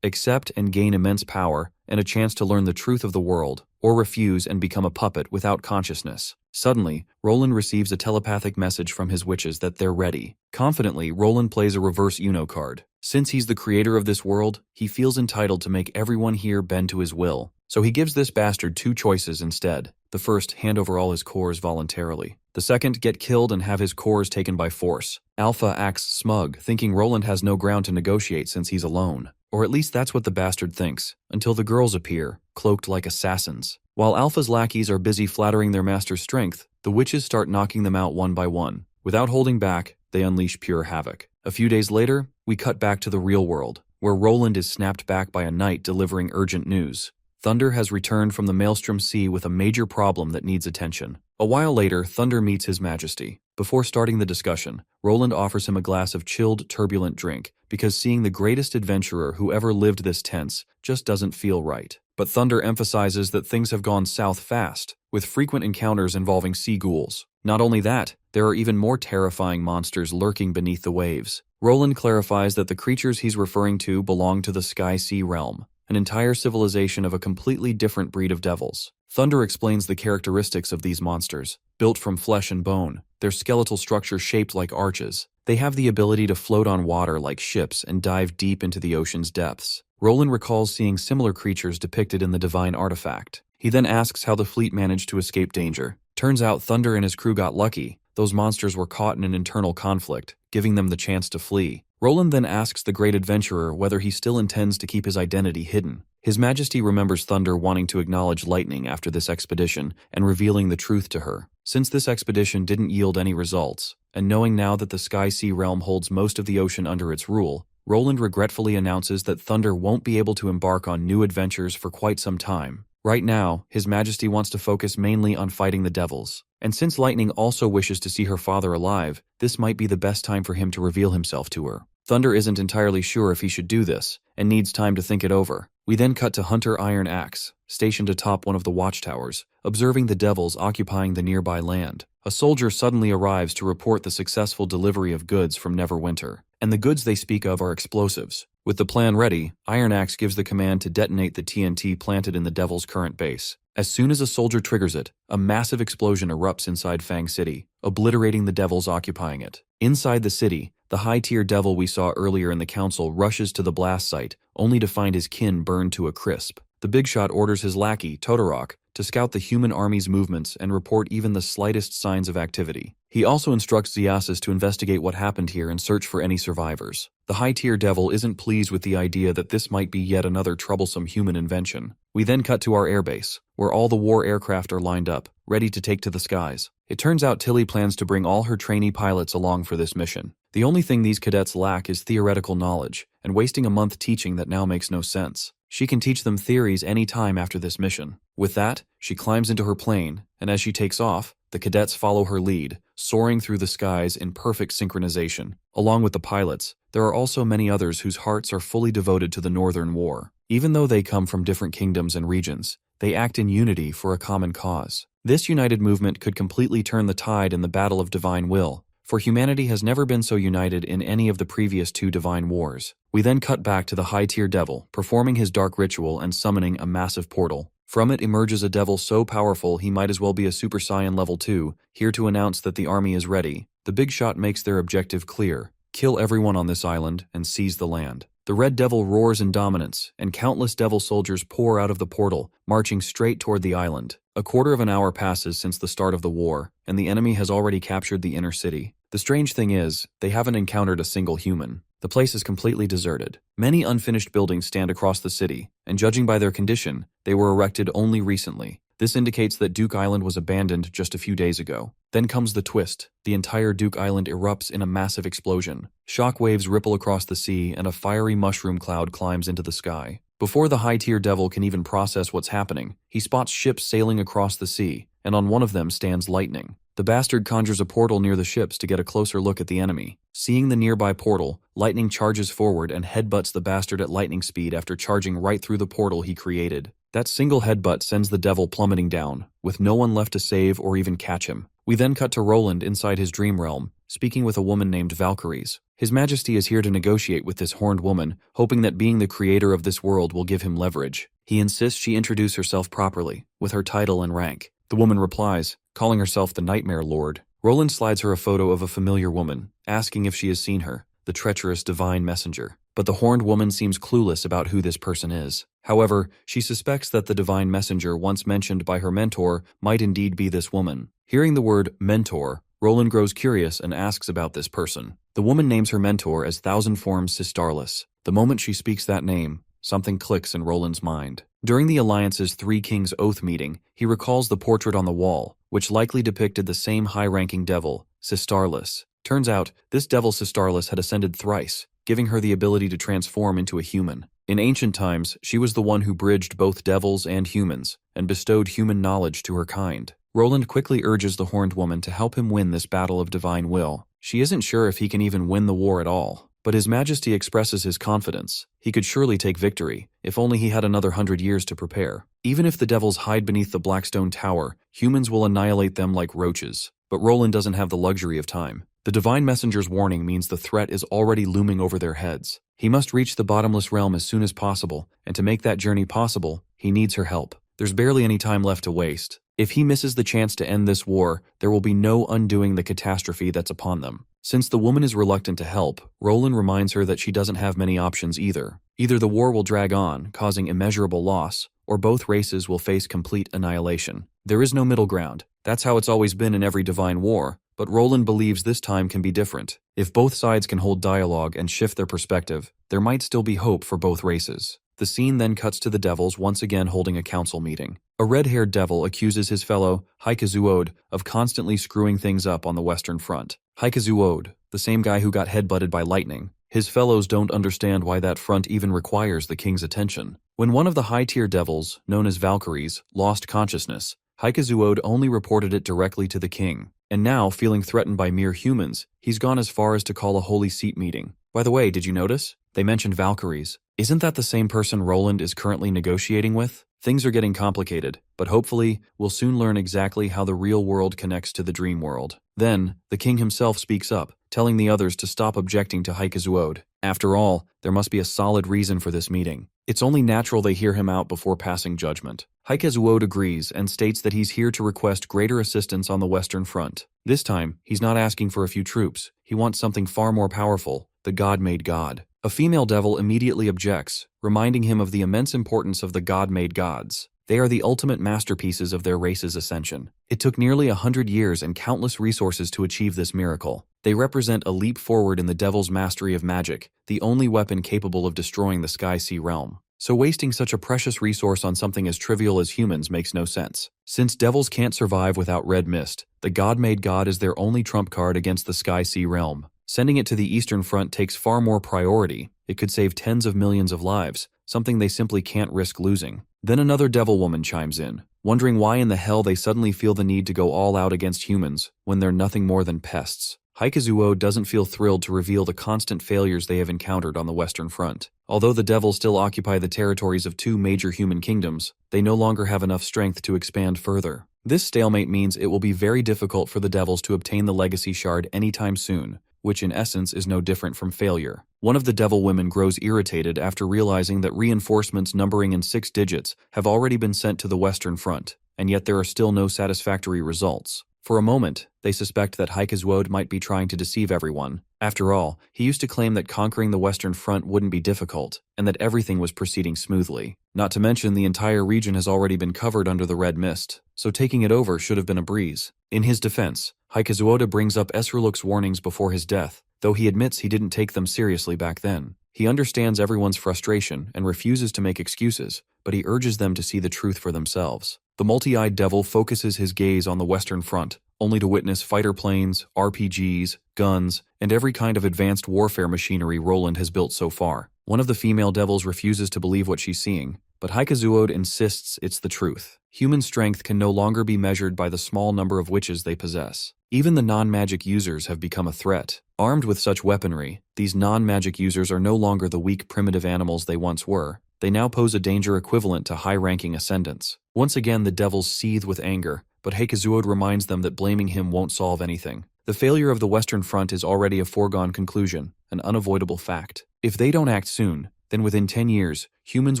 accept and gain immense power and a chance to learn the truth of the world, or refuse and become a puppet without consciousness. Suddenly, Roland receives a telepathic message from his witches that they're ready. Confidently, Roland plays a reverse Uno card. Since he's the creator of this world, he feels entitled to make everyone here bend to his will. So he gives this bastard two choices instead. The first, hand over all his cores voluntarily. The second, get killed and have his cores taken by force. Alpha acts smug, thinking Roland has no ground to negotiate since he's alone. Or at least that's what the bastard thinks, until the girls appear, cloaked like assassins. While Alpha's lackeys are busy flattering their master's strength, the witches start knocking them out one by one. Without holding back, they unleash pure havoc. A few days later, we cut back to the real world, where Roland is snapped back by a knight delivering urgent news. Thunder has returned from the Maelstrom Sea with a major problem that needs attention. A while later, Thunder meets His Majesty. Before starting the discussion, Roland offers him a glass of chilled, turbulent drink, because seeing the greatest adventurer who ever lived this tense just doesn't feel right. But Thunder emphasizes that things have gone south fast, with frequent encounters involving sea ghouls. Not only that, there are even more terrifying monsters lurking beneath the waves. Roland clarifies that the creatures he's referring to belong to the Sky-Sea realm, an entire civilization of a completely different breed of devils. Thunder explains the characteristics of these monsters. Built from flesh and bone, their skeletal structure shaped like arches. They have the ability to float on water like ships and dive deep into the ocean's depths. Roland recalls seeing similar creatures depicted in the divine artifact. He then asks how the fleet managed to escape danger. Turns out Thunder and his crew got lucky. Those monsters were caught in an internal conflict, giving them the chance to flee. Roland then asks the great adventurer whether he still intends to keep his identity hidden. His Majesty remembers Thunder wanting to acknowledge Lightning after this expedition and revealing the truth to her. Since this expedition didn't yield any results, and knowing now that the Sky-Sea realm holds most of the ocean under its rule, Roland regretfully announces that Thunder won't be able to embark on new adventures for quite some time. Right now, His Majesty wants to focus mainly on fighting the devils. And since Lightning also wishes to see her father alive, this might be the best time for him to reveal himself to her. Thunder isn't entirely sure if he should do this, and needs time to think it over. We then cut to Hunter Iron Axe, stationed atop one of the watchtowers, observing the devils occupying the nearby land. A soldier suddenly arrives to report the successful delivery of goods from Neverwinter, and the goods they speak of are explosives. With the plan ready, Iron Axe gives the command to detonate the TNT planted in the devil's current base. As soon as a soldier triggers it, a massive explosion erupts inside Fang City, obliterating the devils occupying it. Inside the city, the high-tier devil we saw earlier in the council rushes to the blast site, only to find his kin burned to a crisp. The big shot orders his lackey, Todorok, to scout the human army's movements and report even the slightest signs of activity. He also instructs Ziasis to investigate what happened here and search for any survivors. The high-tier devil isn't pleased with the idea that this might be yet another troublesome human invention. We then cut to our airbase, where all the war aircraft are lined up, ready to take to the skies. It turns out Tilly plans to bring all her trainee pilots along for this mission. The only thing these cadets lack is theoretical knowledge, and wasting a month teaching that now makes no sense. She can teach them theories any time after this mission. With that, she climbs into her plane, and as she takes off, the cadets follow her lead, soaring through the skies in perfect synchronization. Along with the pilots, there are also many others whose hearts are fully devoted to the Northern War. Even though they come from different kingdoms and regions, they act in unity for a common cause. This united movement could completely turn the tide in the battle of divine will, for humanity has never been so united in any of the previous 2 divine wars. We then cut back to the high-tier devil, performing his dark ritual and summoning a massive portal. From it emerges a devil so powerful he might as well be a Super Saiyan level 2, here to announce that the army is ready. The big shot makes their objective clear: kill everyone on this island and seize the land. The red devil roars in dominance, and countless devil soldiers pour out of the portal, marching straight toward the island. A quarter of an hour passes since the start of the war, and the enemy has already captured the inner city. The strange thing is, they haven't encountered a single human. The place is completely deserted. Many unfinished buildings stand across the city, and judging by their condition, they were erected only recently. This indicates that Duke Island was abandoned just a few days ago. Then comes the twist. The entire Duke Island erupts in a massive explosion. Shock waves ripple across the sea, and a fiery mushroom cloud climbs into the sky. Before the high-tier devil can even process what's happening, he spots ships sailing across the sea, and on one of them stands Lightning. The bastard conjures a portal near the ships to get a closer look at the enemy. Seeing the nearby portal, Lightning charges forward and headbutts the bastard at lightning speed after charging right through the portal he created. That single headbutt sends the devil plummeting down, with no one left to save or even catch him. We then cut to Roland inside his dream realm, speaking with a woman named Valkyries. His Majesty is here to negotiate with this horned woman, hoping that being the creator of this world will give him leverage. He insists she introduce herself properly, with her title and rank. The woman replies, calling herself the Nightmare Lord. Roland slides her a photo of a familiar woman, asking if she has seen her, the treacherous divine messenger. But the horned woman seems clueless about who this person is. However, she suspects that the divine messenger once mentioned by her mentor might indeed be this woman. Hearing the word mentor, Roland grows curious and asks about this person. The woman names her mentor as Thousand Forms Sistarless. The moment she speaks that name, something clicks in Roland's mind. During the Alliance's Three Kings Oath meeting, he recalls the portrait on the wall, which likely depicted the same high-ranking devil, Sistarless. Turns out, this devil Sistarless had ascended thrice, giving her the ability to transform into a human. In ancient times, she was the one who bridged both devils and humans, and bestowed human knowledge to her kind. Roland quickly urges the horned woman to help him win this battle of divine will. She isn't sure if he can even win the war at all, but His Majesty expresses his confidence. He could surely take victory, if only he had another 100 years to prepare. Even if the devils hide beneath the Blackstone Tower, humans will annihilate them like roaches. But Roland doesn't have the luxury of time. The Divine Messenger's warning means the threat is already looming over their heads. He must reach the Bottomless Realm as soon as possible, and to make that journey possible, he needs her help. There's barely any time left to waste. If he misses the chance to end this war, there will be no undoing the catastrophe that's upon them. Since the woman is reluctant to help, Roland reminds her that she doesn't have many options either. Either the war will drag on, causing immeasurable loss, or both races will face complete annihilation. There is no middle ground. That's how it's always been in every divine war, but Roland believes this time can be different. If both sides can hold dialogue and shift their perspective, there might still be hope for both races. The scene then cuts to the devils once again holding a council meeting. A red-haired devil accuses his fellow, Haikazuod, of constantly screwing things up on the Western Front. Haikazuod, the same guy who got headbutted by lightning. His fellows don't understand why that front even requires the king's attention. When one of the high-tier devils, known as Valkyries, lost consciousness, Haikazuod only reported it directly to the king. And now, feeling threatened by mere humans, he's gone as far as to call a holy seat meeting. By the way, did you notice? They mentioned Valkyries. Isn't that the same person Roland is currently negotiating with? Things are getting complicated, but hopefully, we'll soon learn exactly how the real world connects to the dream world. Then, the king himself speaks up, telling the others to stop objecting to Haikazuod. After all, there must be a solid reason for this meeting. It's only natural they hear him out before passing judgment. Haikazuod agrees and states that he's here to request greater assistance on the Western Front. This time, he's not asking for a few troops. He wants something far more powerful, the God-made God. A female devil immediately objects, reminding him of the immense importance of the God-made gods. They are the ultimate masterpieces of their race's ascension. It took nearly 100 years and countless resources to achieve this miracle. They represent a leap forward in the devil's mastery of magic, the only weapon capable of destroying the Sky-Sea realm. So wasting such a precious resource on something as trivial as humans makes no sense. Since devils can't survive without red mist, the God-made God is their only trump card against the Sky-Sea realm. Sending it to the Eastern Front takes far more priority. It could save tens of millions of lives, something they simply can't risk losing. Then another devil woman chimes in, wondering why in the hell they suddenly feel the need to go all out against humans when they're nothing more than pests. Haikazuod doesn't feel thrilled to reveal the constant failures they have encountered on the Western Front. Although the devils still occupy the territories of two major human kingdoms, they no longer have enough strength to expand further. This stalemate means it will be very difficult for the devils to obtain the legacy shard anytime soon, which in essence is no different from failure. One of the devil women grows irritated after realizing that reinforcements numbering in 6 digits have already been sent to the Western Front, and yet there are still no satisfactory results. For a moment, they suspect that Haikazuod might be trying to deceive everyone. After all, he used to claim that conquering the Western Front wouldn't be difficult, and that everything was proceeding smoothly. Not to mention the entire region has already been covered under the red mist, so taking it over should have been a breeze. In his defense, Haikazuoda brings up Esruluk's warnings before his death, though he admits he didn't take them seriously back then. He understands everyone's frustration and refuses to make excuses, but he urges them to see the truth for themselves. The multi-eyed devil focuses his gaze on the Western Front, only to witness fighter planes, RPGs, guns, and every kind of advanced warfare machinery Roland has built so far. One of the female devils refuses to believe what she's seeing, but Haikazuod insists it's the truth. Human strength can no longer be measured by the small number of witches they possess. Even the non-magic users have become a threat. Armed with such weaponry, these non-magic users are no longer the weak primitive animals they once were. They now pose a danger equivalent to high-ranking ascendants. Once again, the devils seethe with anger, but Haikazuod reminds them that blaming him won't solve anything. The failure of the Western Front is already a foregone conclusion, an unavoidable fact. If they don't act soon, then within 10 years, humans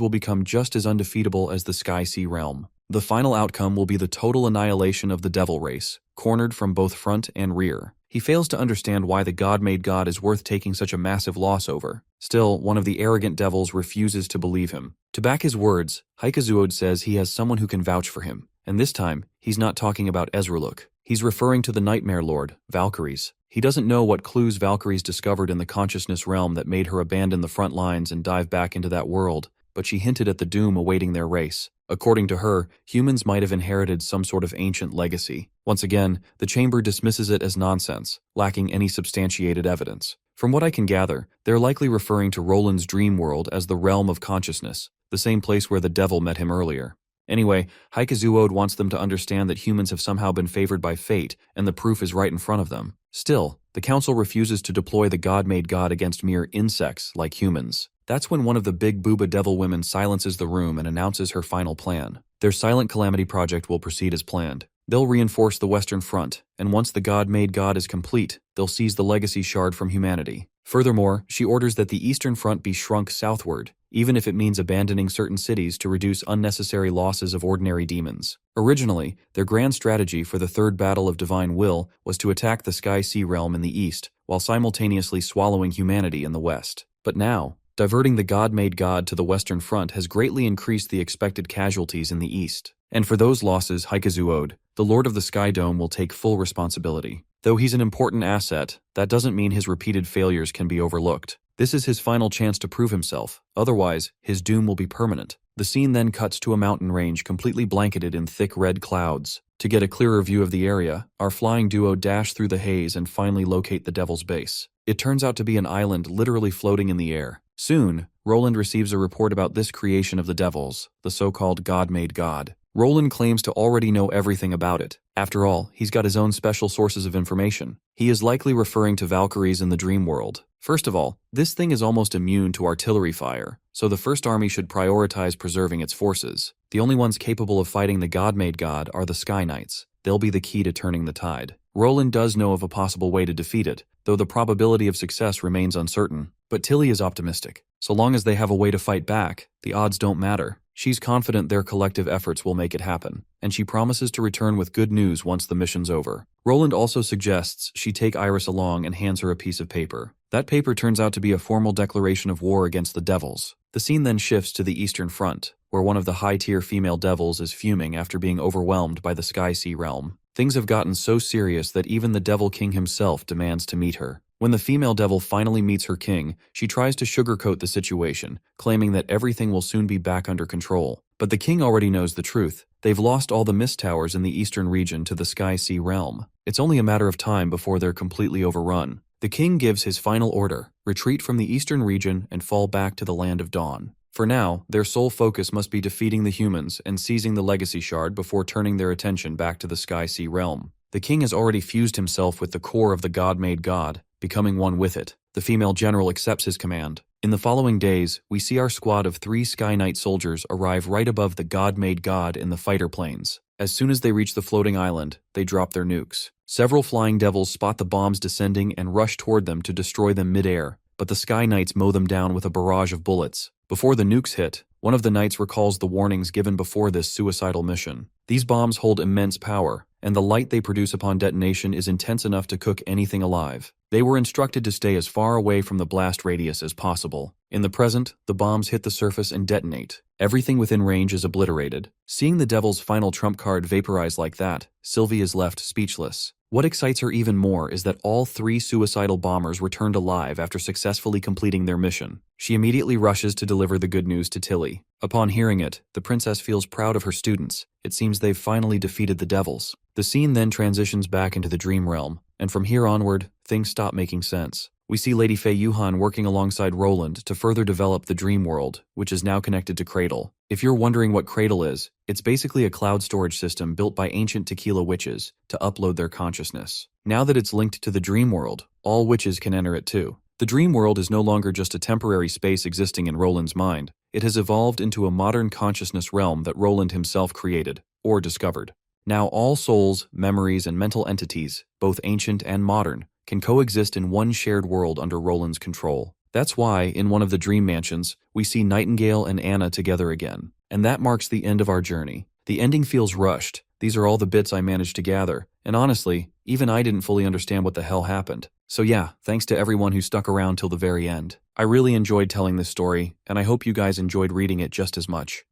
will become just as undefeatable as the Sky-Sea realm. The final outcome will be the total annihilation of the devil race, cornered from both front and rear. He fails to understand why the God-made god is worth taking such a massive loss over. Still, one of the arrogant devils refuses to believe him. To back his words, Haikazuod says he has someone who can vouch for him, and this time, he's not talking about Esruluk. He's referring to the Nightmare Lord, Valkyries. He doesn't know what clues Valkyries discovered in the consciousness realm that made her abandon the front lines and dive back into that world, but she hinted at the doom awaiting their race. According to her, humans might have inherited some sort of ancient legacy. Once again, the chamber dismisses it as nonsense, lacking any substantiated evidence. From what I can gather, they're likely referring to Roland's dream world as the realm of consciousness, the same place where the devil met him earlier. Anyway, Haikazuod wants them to understand that humans have somehow been favored by fate, and the proof is right in front of them. Still, the council refuses to deploy the god-made god against mere insects like humans. That's when one of the big booba devil women silences the room and announces her final plan. Their Silent Calamity project will proceed as planned. They'll reinforce the Western Front, and once the god-made god is complete, they'll seize the legacy shard from humanity. Furthermore, she orders that the Eastern Front be shrunk southward, even if it means abandoning certain cities to reduce unnecessary losses of ordinary demons. Originally, their grand strategy for the Third Battle of Divine Will was to attack the Sky-Sea realm in the east, while simultaneously swallowing humanity in the west. But now, diverting the god-made god to the Western Front has greatly increased the expected casualties in the east. And for those losses, Haikazuod, the Lord of the Sky Dome, will take full responsibility. Though he's an important asset, that doesn't mean his repeated failures can be overlooked. This is his final chance to prove himself, otherwise, his doom will be permanent. The scene then cuts to a mountain range completely blanketed in thick red clouds. To get a clearer view of the area, our flying duo dash through the haze and finally locate the devil's base. It turns out to be an island literally floating in the air. Soon, Roland receives a report about this creation of the devils, the so-called God-made god. Roland claims to already know everything about it. After all, he's got his own special sources of information. He is likely referring to Valkyries in the dream world. First of all, this thing is almost immune to artillery fire, so the First Army should prioritize preserving its forces. The only ones capable of fighting the God-made god are the Sky Knights. They'll be the key to turning the tide. Roland does know of a possible way to defeat it, though the probability of success remains uncertain. But Tilly is optimistic. So long as they have a way to fight back, the odds don't matter. She's confident their collective efforts will make it happen, and she promises to return with good news once the mission's over. Roland also suggests she take Iris along and hands her a piece of paper. That paper turns out to be a formal declaration of war against the devils. The scene then shifts to the Eastern Front, where one of the high-tier female devils is fuming after being overwhelmed by the Sky-Sea realm. Things have gotten so serious that even the Devil King himself demands to meet her. When the female devil finally meets her king, she tries to sugarcoat the situation, claiming that everything will soon be back under control. But the king already knows the truth. They've lost all the mist towers in the eastern region to the Sky-Sea realm. It's only a matter of time before they're completely overrun. The king gives his final order: retreat from the eastern region and fall back to the Land of Dawn. For now, their sole focus must be defeating the humans and seizing the legacy shard before turning their attention back to the Sky-Sea realm. The king has already fused himself with the core of the God-made god, becoming one with it. The female general accepts his command. In the following days, we see our squad of 3 Sky Knight soldiers arrive right above the God-made god in the fighter planes. As soon as they reach the floating island, they drop their nukes. Several flying devils spot the bombs descending and rush toward them to destroy them mid-air, but the Sky Knights mow them down with a barrage of bullets. Before the nukes hit, one of the knights recalls the warnings given before this suicidal mission. These bombs hold immense power, and the light they produce upon detonation is intense enough to cook anything alive. They were instructed to stay as far away from the blast radius as possible. In the present, the bombs hit the surface and detonate. Everything within range is obliterated. Seeing the devil's final trump card vaporize like that, Sylvie is left speechless. What excites her even more is that all 3 suicidal bombers returned alive after successfully completing their mission. She immediately rushes to deliver the good news to Tilly. Upon hearing it, the princess feels proud of her students. It seems they've finally defeated the devils. The scene then transitions back into the dream realm, and from here onward, things stop making sense. We see Lady Fei Yuhan working alongside Roland to further develop the dream world, which is now connected to Cradle. If you're wondering what Cradle is, it's basically a cloud storage system built by ancient tequila witches to upload their consciousness. Now that it's linked to the dream world, all witches can enter it too. The dream world is no longer just a temporary space existing in Roland's mind. It has evolved into a modern consciousness realm that Roland himself created, or discovered. Now all souls, memories, and mental entities, both ancient and modern, can coexist in one shared world under Roland's control. That's why, in one of the dream mansions, we see Nightingale and Anna together again. And that marks the end of our journey. The ending feels rushed. These are all the bits I managed to gather, and honestly, even I didn't fully understand what the hell happened. So yeah, thanks to everyone who stuck around till the very end. I really enjoyed telling this story, and I hope you guys enjoyed reading it just as much.